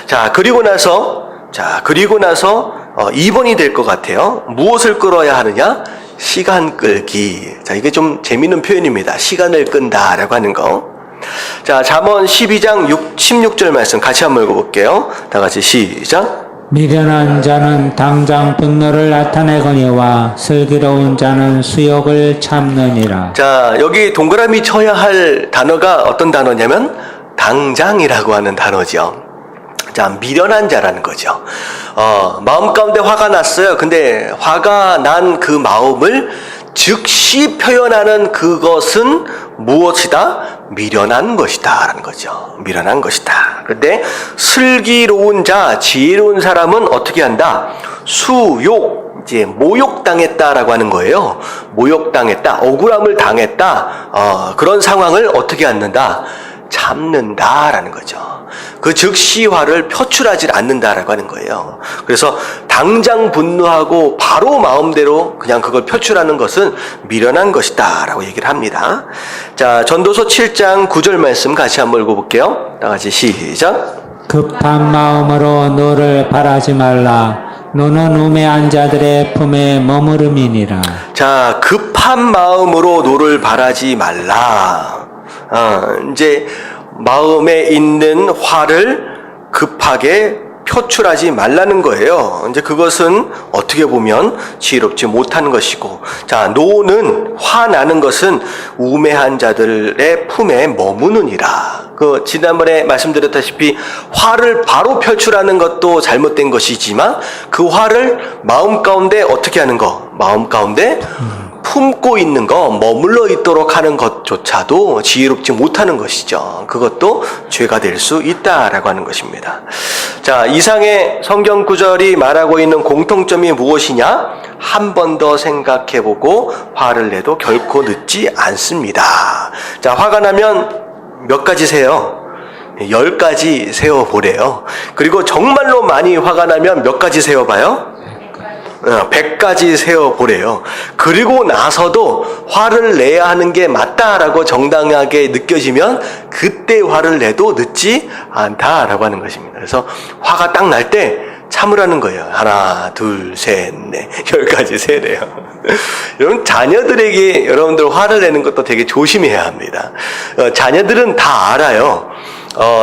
자, 그리고 나서 2번이 될 것 같아요. 무엇을 끌어야 하느냐? 시간 끌기. 자, 이게 좀 재미있는 표현입니다. 시간을 끈다라고 하는 거. 자, 잠언 12장 16절 말씀 같이 한번 읽어볼게요. 다 같이 시작. 미련한 자는 당장 분노를 나타내거니와 슬기로운 자는 수욕을 참느니라. 자, 여기 동그라미 쳐야 할 단어가 어떤 단어냐면 당장이라고 하는 단어죠. 자, 미련한 자라는 거죠. 마음 가운데 화가 났어요. 근데 화가 난 그 마음을 즉시 표현하는 그것은 무엇이다? 미련한 것이다 라는 거죠. 미련한 것이다. 그런데 슬기로운 자, 지혜로운 사람은 어떻게 한다? 수욕, 이제 모욕당했다라고 하는 거예요. 모욕당했다, 억울함을 당했다, 그런 상황을 어떻게 않는다? 참는다라는 거죠. 그 즉시 화를 표출하지 않는다라고 하는 거예요. 그래서 당장 분노하고 바로 마음대로 그냥 그걸 표출하는 것은 미련한 것이다라고 얘기를 합니다. 자, 전도서 7장 9절 말씀 같이 한번 읽어볼게요. 다 같이 시작. 급한 마음으로 노를 바라지 말라. 노는 우매한 자들의 품에 머무름이니라. 자, 급한 마음으로 노를 바라지 말라. 이제 마음에 있는 화를 급하게 표출하지 말라는 거예요. 이제 그것은 어떻게 보면 지혜롭지 못한 것이고, 자, 노는, 화나는 것은 우매한 자들의 품에 머무느니라. 지난번에 말씀드렸다시피 화를 바로 표출하는 것도 잘못된 것이지만 그 화를 마음 가운데 어떻게 하는 거? 마음 가운데 품고 있는 거, 머물러 있도록 하는 것조차도 지혜롭지 못하는 것이죠. 그것도 죄가 될 수 있다라고 하는 것입니다. 자, 이상의 성경 구절이 말하고 있는 공통점이 무엇이냐? 한 번 더 생각해보고 화를 내도 결코 늦지 않습니다. 자, 화가 나면 몇 가지 세요? 10가지 세어보래요. 그리고 정말로 많이 화가 나면 몇 가지 세어봐요? 100가지 세어보래요. 그리고 나서도 화를 내야 하는 게 맞다라고 정당하게 느껴지면 그때 화를 내도 늦지 않다라고 하는 것입니다. 그래서 화가 딱 날 때 참으라는 거예요. 하나, 둘, 셋, 넷, 10가지 세래요. 여러분, 자녀들에게 여러분들 화를 내는 것도 되게 조심해야 합니다. 자녀들은 다 알아요.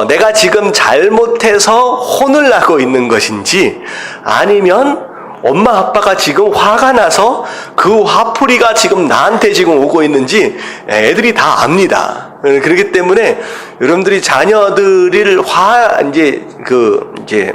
내가 지금 잘못해서 혼을 나고 있는 것인지 아니면 엄마 아빠가 지금 화가 나서 그 화풀이가 지금 나한테 지금 오고 있는지 애들이 다 압니다. 그렇기 때문에 여러분들이 자녀들을 뭐라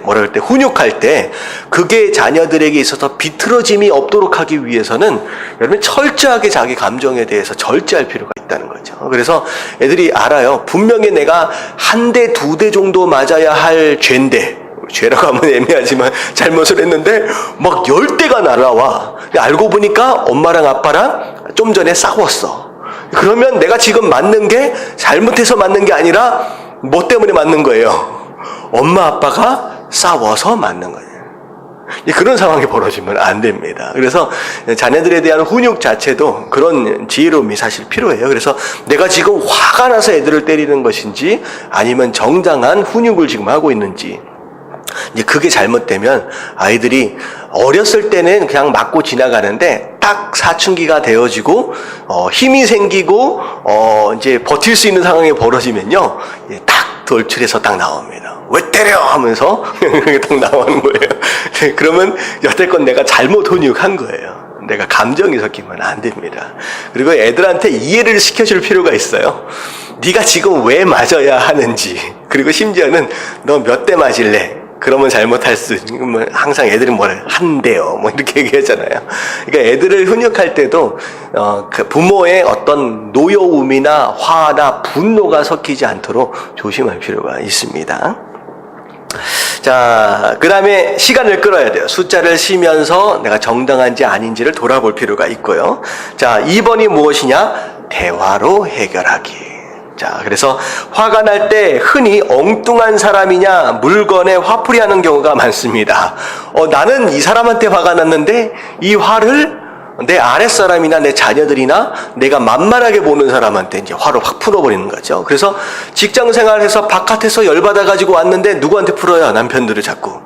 그럴 때 훈육할 때 그게 자녀들에게 있어서 비틀어짐이 없도록 하기 위해서는 여러분 철저하게 자기 감정에 대해서 절제할 필요가 있다는 거죠. 그래서 애들이 알아요. 분명히 내가 한 대, 두 대 정도 맞아야 할 죄인데, 죄라고 하면 애매하지만 잘못을 했는데 막 10대가 날아와. 알고 보니까 엄마랑 아빠랑 좀 전에 싸웠어. 그러면 내가 지금 맞는 게 잘못해서 맞는 게 아니라 뭐 때문에 맞는 거예요? 엄마 아빠가 싸워서 맞는 거예요. 그런 상황이 벌어지면 안 됩니다. 그래서 자녀들에 대한 훈육 자체도 그런 지혜로움이 사실 필요해요. 그래서 내가 지금 화가 나서 애들을 때리는 것인지 아니면 정당한 훈육을 지금 하고 있는지, 이제 그게 잘못되면 아이들이 어렸을 때는 그냥 맞고 지나가는데 딱 사춘기가 되어지고 힘이 생기고 이제 버틸 수 있는 상황이 벌어지면요, 딱 돌출해서 딱 나옵니다. 왜 때려 하면서 이렇게 딱 나오는 거예요. 그러면 여태껏 내가 잘못 훈육한 거예요. 내가 감정이 섞이면 안 됩니다. 그리고 애들한테 이해를 시켜줄 필요가 있어요. 네가 지금 왜 맞아야 하는지, 그리고 심지어는 너 몇 대 맞을래? 그러면 잘못할 수 있는, 항상 애들은 한 대요, 이렇게 얘기하잖아요. 그러니까 애들을 훈육할 때도, 그 부모의 어떤 노여움이나 화나 분노가 섞이지 않도록 조심할 필요가 있습니다. 자, 그 다음에 시간을 끌어야 돼요. 숫자를 쉬면서 내가 정당한지 아닌지를 돌아볼 필요가 있고요. 자, 2번이 무엇이냐? 대화로 해결하기. 자, 그래서 화가 날 때 흔히 엉뚱한 사람이냐 물건에 화풀이 하는 경우가 많습니다. 나는 이 사람한테 화가 났는데 이 화를 내 아랫사람이나 내 자녀들이나 내가 만만하게 보는 사람한테 이제 화를 확 풀어버리는 거죠. 그래서 직장 생활해서 바깥에서 열받아가지고 왔는데 누구한테 풀어요? 남편들을 자꾸.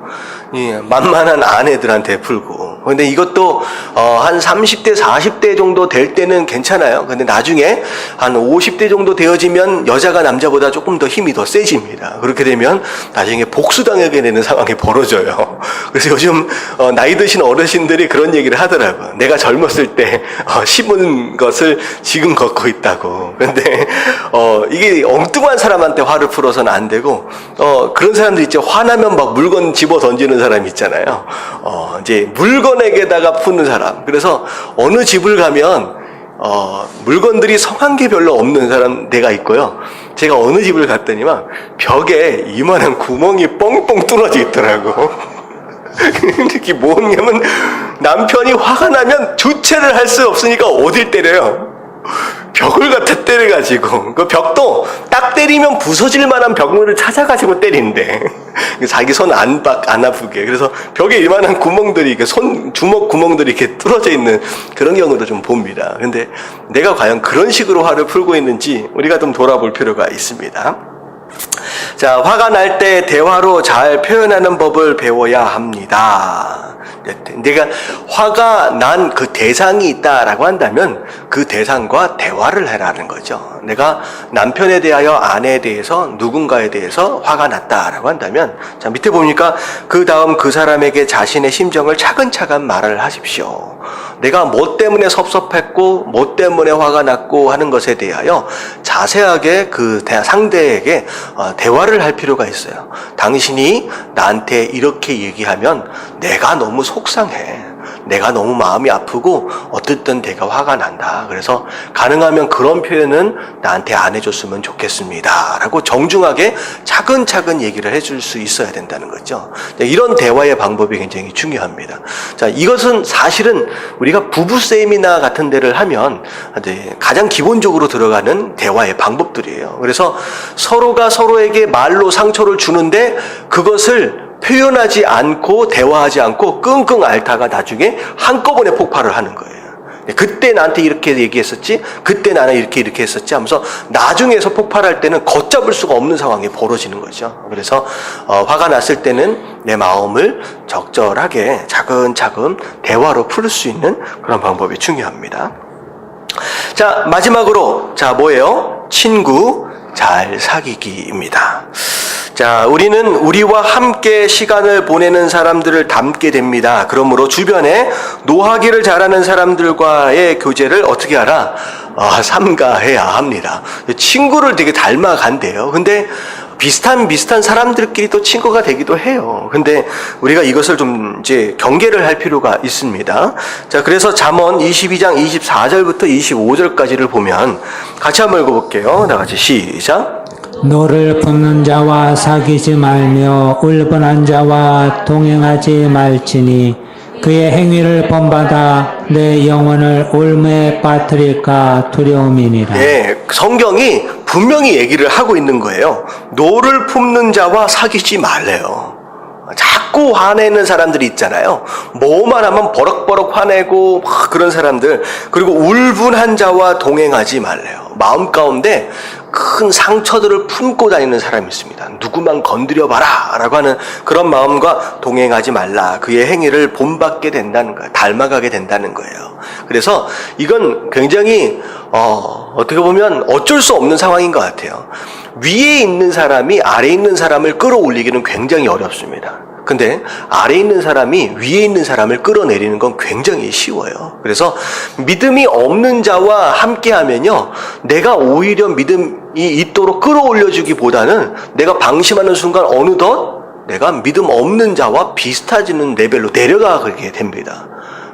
만만한 아내들한테 풀고. 근데 이것도 한 30대, 40대 정도 될 때는 괜찮아요. 근데 나중에 한 50대 정도 되어지면 여자가 남자보다 조금 더 힘이 더 세집니다. 그렇게 되면 나중에 복수당하게 되는 상황이 벌어져요. 그래서 요즘 나이 드신 어르신들이 그런 얘기를 하더라고요. 내가 젊었을 때 심은 것을 지금 걷고 있다고. 근데 이게 엉뚱한 사람한테 화를 풀어서는 안 되고, 그런 사람들 있죠. 화나면 막 물건 집어 던지는 사람 있잖아요. 이제 물건에게다가 푸는 사람. 그래서 어느 집을 가면 물건들이 성한 게 별로 없는 사람 내가 있고요. 제가 어느 집을 갔더니만 벽에 이만한 구멍이 뻥뻥 뚫어져 있더라고. 특히 뭐냐면 남편이 화가 나면 주체를 할 수 없으니까 어딜 때려요? 벽을 갖다 때려가지고, 그 벽도 딱 때리면 부서질 만한 벽물을 찾아가지고 때린대. 자기 손 안 아프게. 그래서 벽에 이만한 구멍들이, 주먹 구멍들이 이렇게 뚫어져 있는 그런 경우도 좀 봅니다. 근데 내가 과연 그런 식으로 화를 풀고 있는지 우리가 좀 돌아볼 필요가 있습니다. 자, 화가 날 때 대화로 잘 표현하는 법을 배워야 합니다. 내가 화가 난 그 대상이 있다라고 한다면 그 대상과 대화를 해라는 거죠. 내가 남편에 대하여 아내에 대해서 누군가에 대해서 화가 났다라고 한다면, 자, 밑에 보니까 그 다음 그 사람에게 자신의 심정을 차근차근 말을 하십시오. 내가 뭐 때문에 섭섭했고 뭐 때문에 화가 났고 하는 것에 대하여 자세하게 그 상대에게 대화를 할 필요가 있어요. 당신이 나한테 이렇게 얘기하면 내가 너무 속상해. 내가 너무 마음이 아프고 어쨌든 내가 화가 난다. 그래서 가능하면 그런 표현은 나한테 안 해줬으면 좋겠습니다. 라고 정중하게 차근차근 얘기를 해줄 수 있어야 된다는 거죠. 이런 대화의 방법이 굉장히 중요합니다. 자, 이것은 사실은 우리가 부부 세미나 같은 데를 하면 가장 기본적으로 들어가는 대화의 방법들이에요. 그래서 서로가 서로에게 말로 상처를 주는데 그것을 표현하지 않고 대화하지 않고 끙끙 앓다가 나중에 한꺼번에 폭발을 하는 거예요. 그때 나한테 이렇게 얘기했었지, 그때 나는 이렇게 했었지 하면서 나중에서 폭발할 때는 걷잡을 수가 없는 상황이 벌어지는 거죠. 그래서 화가 났을 때는 내 마음을 적절하게 차근차근 대화로 풀 수 있는 그런 방법이 중요합니다. 자, 마지막으로 뭐예요? 친구 잘 사귀기입니다. 자, 우리는 우리와 함께 시간을 보내는 사람들을 닮게 됩니다. 그러므로 주변에 노하기를 잘하는 사람들과의 교제를 어떻게 하라? 삼가해야 합니다. 친구를 되게 닮아간대요. 근데 비슷한 사람들끼리 또 친구가 되기도 해요. 근데 우리가 이것을 좀 이제 경계를 할 필요가 있습니다. 자, 그래서 잠언 22장 24절부터 25절까지를 보면 같이 한번 읽어볼게요. 다 같이 시작. 노를 품는 자와 사귀지 말며 울분한 자와 동행하지 말지니 그의 행위를 본받아 내 영혼을 울무에 빠뜨릴까 두려움이니라. 네, 성경이 분명히 얘기를 하고 있는 거예요. 노를 품는 자와 사귀지 말래요. 자꾸 화내는 사람들이 있잖아요. 뭐만 하면 버럭버럭 화내고 막 그런 사람들. 그리고 울분한 자와 동행하지 말래요. 마음 가운데 큰 상처들을 품고 다니는 사람이 있습니다. 누구만 건드려봐라 라고 하는 그런 마음과 동행하지 말라. 그의 행위를 본받게 된다는 거예요. 닮아가게 된다는 거예요. 그래서 이건 굉장히 어떻게 보면 어쩔 수 없는 상황인 것 같아요. 위에 있는 사람이 아래에 있는 사람을 끌어올리기는 굉장히 어렵습니다. 근데 아래에 있는 사람이 위에 있는 사람을 끌어내리는 건 굉장히 쉬워요. 그래서 믿음이 없는 자와 함께 하면요, 내가 오히려 믿음이 있도록 끌어올려주기보다는 내가 방심하는 순간 어느덧 내가 믿음 없는 자와 비슷해지는 레벨로 내려가게 됩니다.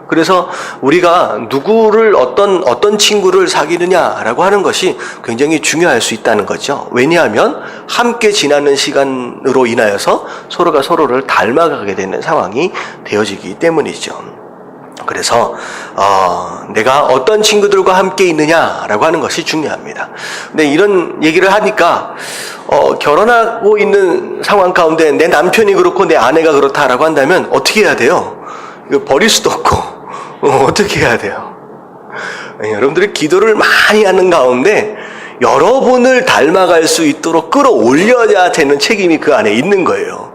그래서 우리가 누구를 어떤 친구를 사귀느냐라고 하는 것이 굉장히 중요할 수 있다는 거죠. 왜냐하면 함께 지나는 시간으로 인하여서 서로가 서로를 닮아가게 되는 상황이 되어지기 때문이죠. 그래서 내가 어떤 친구들과 함께 있느냐라고 하는 것이 중요합니다. 근데 이런 얘기를 하니까 결혼하고 있는 상황 가운데 내 남편이 그렇고 내 아내가 그렇다라고 한다면 어떻게 해야 돼요? 이거 버릴 수도 없고 어떻게 해야 돼요? 여러분들이 기도를 많이 하는 가운데 여러분을 닮아갈 수 있도록 끌어올려야 되는 책임이 그 안에 있는 거예요.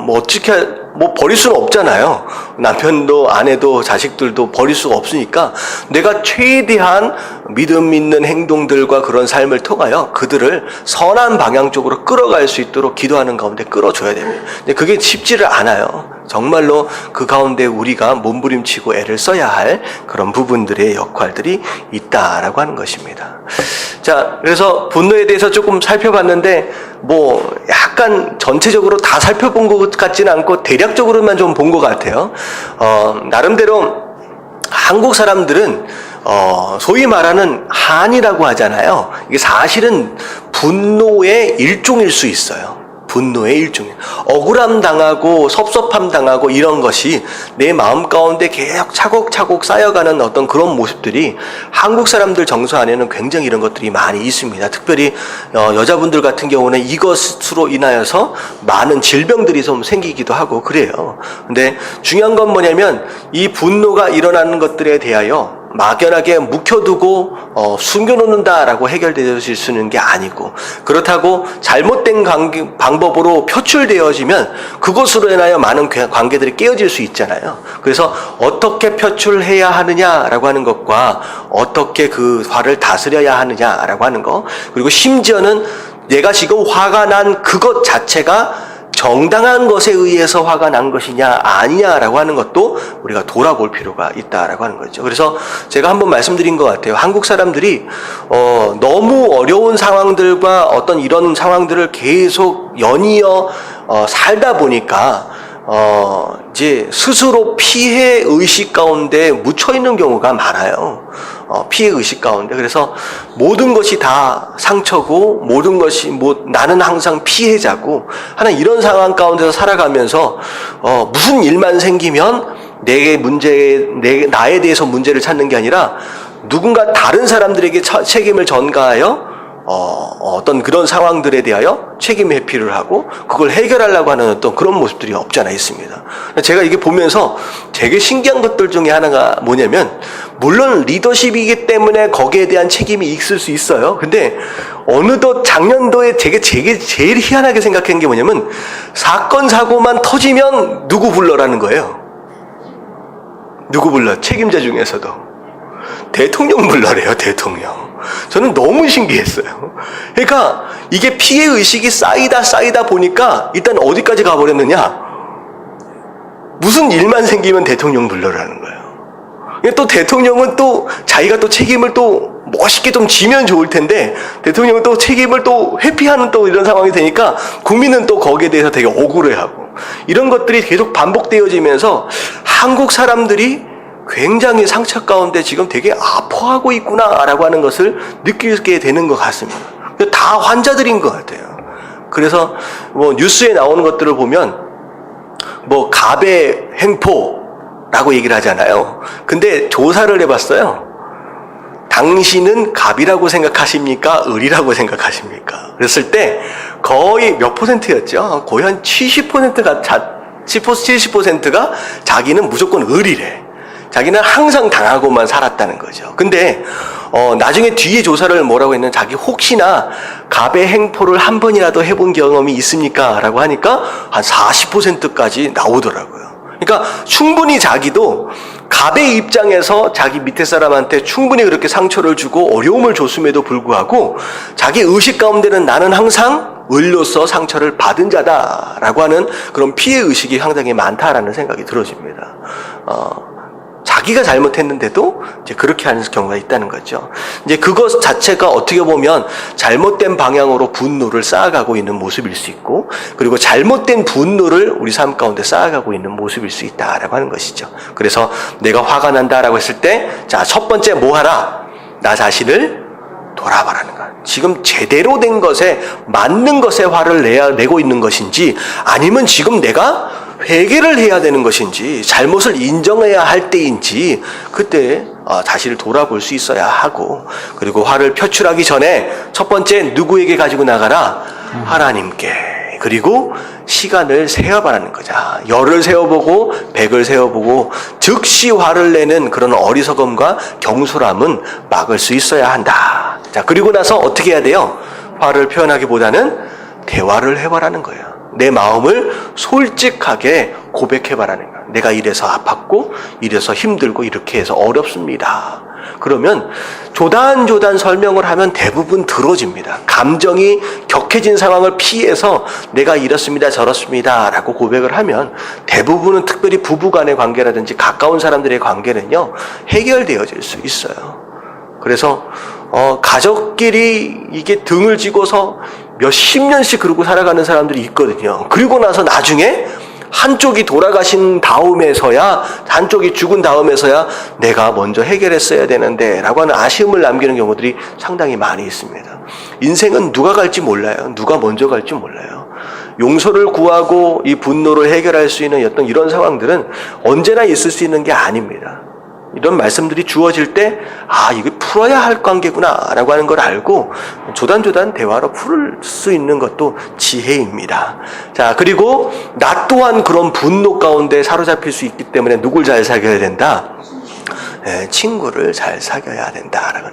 뭐 어떻게 뭐 버릴 수는 없잖아요. 남편도 아내도 자식들도 버릴 수가 없으니까 내가 최대한 믿음 있는 행동들과 그런 삶을 통하여 그들을 선한 방향 쪽으로 끌어갈 수 있도록 기도하는 가운데 끌어줘야 됩니다. 근데 그게 쉽지를 않아요. 정말로 그 가운데 우리가 몸부림치고 애를 써야 할 그런 부분들의 역할들이 있다라고 하는 것입니다. 자, 그래서 분노에 대해서 조금 살펴봤는데 뭐 약간 전체적으로 다 살펴본 것 같지는 않고 대략적으로만 좀 본 것 같아요. 나름대로 한국 사람들은 소위 말하는 한이라고 하잖아요. 이게 사실은 분노의 일종일 수 있어요. 분노의 일종이에요. 억울함 당하고 섭섭함 당하고 이런 것이 내 마음 가운데 계속 차곡차곡 쌓여가는 어떤 그런 모습들이 한국 사람들 정서 안에는 굉장히 이런 것들이 많이 있습니다. 특별히 여자분들 같은 경우는 이것으로 인하여서 많은 질병들이 좀 생기기도 하고 그래요. 근데 중요한 건 뭐냐면 이 분노가 일어나는 것들에 대하여 막연하게 묵혀두고 숨겨놓는다라고 해결되어질 수 있는 게 아니고, 그렇다고 잘못된 방법으로 표출되어지면 그것으로 인하여 많은 관계들이 깨어질 수 있잖아요. 그래서 어떻게 표출해야 하느냐라고 하는 것과 어떻게 그 화를 다스려야 하느냐라고 하는 것, 그리고 심지어는 내가 지금 화가 난 그것 자체가 정당한 것에 의해서 화가 난 것이냐 아니냐라고 하는 것도 우리가 돌아볼 필요가 있다라고 하는 거죠. 그래서 제가 한번 말씀드린 것 같아요. 한국 사람들이 너무 어려운 상황들과 어떤 이런 상황들을 계속 연이어 살다 보니까 이제 스스로 피해 의식 가운데 묻혀 있는 경우가 많아요. 피해 의식 가운데. 그래서 모든 것이 다 상처고 모든 것이 나는 항상 피해자고 하는 이런 상황 가운데서 살아가면서 무슨 일만 생기면 나에 대해서 문제를 찾는 게 아니라 누군가 다른 사람들에게 책임을 전가하여 어떤 그런 상황들에 대하여 책임 회피를 하고 그걸 해결하려고 하는 어떤 그런 모습들이 없지 않아 있습니다. 제가 이게 보면서 되게 신기한 것들 중에 하나가 뭐냐면, 물론 리더십이기 때문에 거기에 대한 책임이 있을 수 있어요. 근데 어느덧 작년도에 제가 제일 희한하게 생각한 게 뭐냐면, 사건 사고만 터지면 누구 불러라는 거예요. 누구 불러? 책임자 중에서도 대통령 불러래요. 대통령. 저는 너무 신기했어요. 그러니까 이게 피해 의식이 쌓이다 보니까 일단 어디까지 가버렸느냐, 무슨 일만 생기면 대통령 불러라는 거예요. 또 대통령은 또 자기가 또 책임을 또 멋있게 좀 지면 좋을 텐데, 대통령은 또 책임을 또 회피하는 또 이런 상황이 되니까 국민은 또 거기에 대해서 되게 억울해하고, 이런 것들이 계속 반복되어지면서 한국 사람들이 굉장히 상처 가운데 지금 되게 아파하고 있구나라고 하는 것을 느끼게 되는 것 같습니다. 다 환자들인 것 같아요. 그래서 뭐 뉴스에 나오는 것들을 보면 뭐 갑의 횡포라고 얘기를 하잖아요. 근데 조사를 해봤어요. 당신은 갑이라고 생각하십니까? 을이라고 생각하십니까? 그랬을 때 거의 몇 %였죠? 거의 한 70%가 70%가 자기는 무조건 을이래. 자기는 항상 당하고만 살았다는 거죠. 근데 나중에 뒤에 조사를 뭐라고 했냐면, 자기 혹시나 갑의 행포를 한 번이라도 해본 경험이 있습니까? 라고 하니까 한 40%까지 나오더라고요. 그러니까 충분히 자기도 갑의 입장에서 자기 밑에 사람한테 충분히 그렇게 상처를 주고 어려움을 줬음에도 불구하고 자기 의식 가운데는 나는 항상 을로서 상처를 받은 자다라고 하는 그런 피해 의식이 상당히 많다라는 생각이 들어집니다. 자기가 잘못했는데도 이제 그렇게 하는 경우가 있다는 거죠. 이제 그것 자체가 어떻게 보면 잘못된 방향으로 분노를 쌓아가고 있는 모습일 수 있고, 그리고 잘못된 분노를 우리 삶 가운데 쌓아가고 있는 모습일 수 있다라고 하는 것이죠. 그래서 내가 화가 난다라고 했을 때, 자, 첫 번째 뭐 하라? 나 자신을 돌아봐라는 거야. 지금 제대로 된 것에, 맞는 것에 화를 내고 있는 것인지, 아니면 지금 내가 회개를 해야 되는 것인지, 잘못을 인정해야 할 때인지, 그때 자신을 돌아볼 수 있어야 하고, 그리고 화를 표출하기 전에 첫 번째 누구에게 가지고 나가라? 하나님께. 그리고 시간을 세어봐라는 거자. 열을 세어보고 백을 세어보고 즉시 화를 내는 그런 어리석음과 경솔함은 막을 수 있어야 한다. 자, 그리고 나서 어떻게 해야 돼요? 화를 표현하기보다는 대화를 해봐라는 거예요. 내 마음을 솔직하게 고백해봐라는 거야. 내가 이래서 아팠고 이래서 힘들고 이렇게 해서 어렵습니다. 그러면 조단조단 설명을 하면 대부분 들어집니다. 감정이 격해진 상황을 피해서 내가 이렇습니다 저렇습니다 라고 고백을 하면 대부분은 특별히 부부간의 관계라든지 가까운 사람들의 관계는요 해결되어질 수 있어요. 그래서 가족끼리 이게 등을 지고서 몇십 년씩 그러고 살아가는 사람들이 있거든요. 그리고 나서 나중에 한쪽이 돌아가신 다음에서야, 한쪽이 죽은 다음에서야 내가 먼저 해결했어야 되는데 라고 하는 아쉬움을 남기는 경우들이 상당히 많이 있습니다. 인생은 누가 갈지 몰라요. 누가 먼저 갈지 몰라요. 용서를 구하고 이 분노를 해결할 수 있는 어떤 이런 상황들은 언제나 있을 수 있는 게 아닙니다. 이런 말씀들이 주어질 때, 이거 풀어야 할 관계구나 라고 하는 걸 알고 조단조단 대화로 풀 수 있는 것도 지혜입니다. 자, 그리고 나 또한 그런 분노 가운데 사로잡힐 수 있기 때문에 누굴 잘 사귀어야 된다? 친구를 잘 사귀어야 된다라는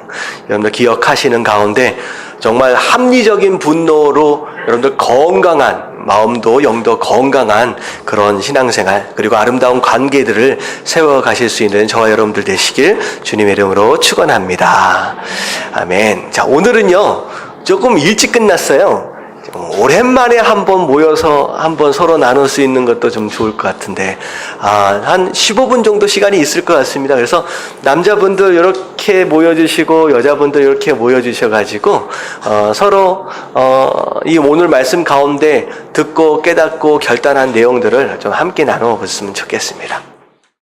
여러분들 기억하시는 가운데 정말 합리적인 분노로 여러분들 건강한 마음도 영도 건강한 그런 신앙생활 그리고 아름다운 관계들을 세워가실 수 있는 저와 여러분들 되시길 주님의 이름으로 축원합니다. 아멘. 자, 오늘은요 조금 일찍 끝났어요. 오랜만에 한번 모여서 한번 서로 나눌 수 있는 것도 좀 좋을 것 같은데 한 15분 정도 시간이 있을 것 같습니다. 그래서 남자분들 이렇게 모여주시고 여자분들 이렇게 모여주셔가지고 서로 이 오늘 말씀 가운데 듣고 깨닫고 결단한 내용들을 좀 함께 나눠 봤으면 좋겠습니다.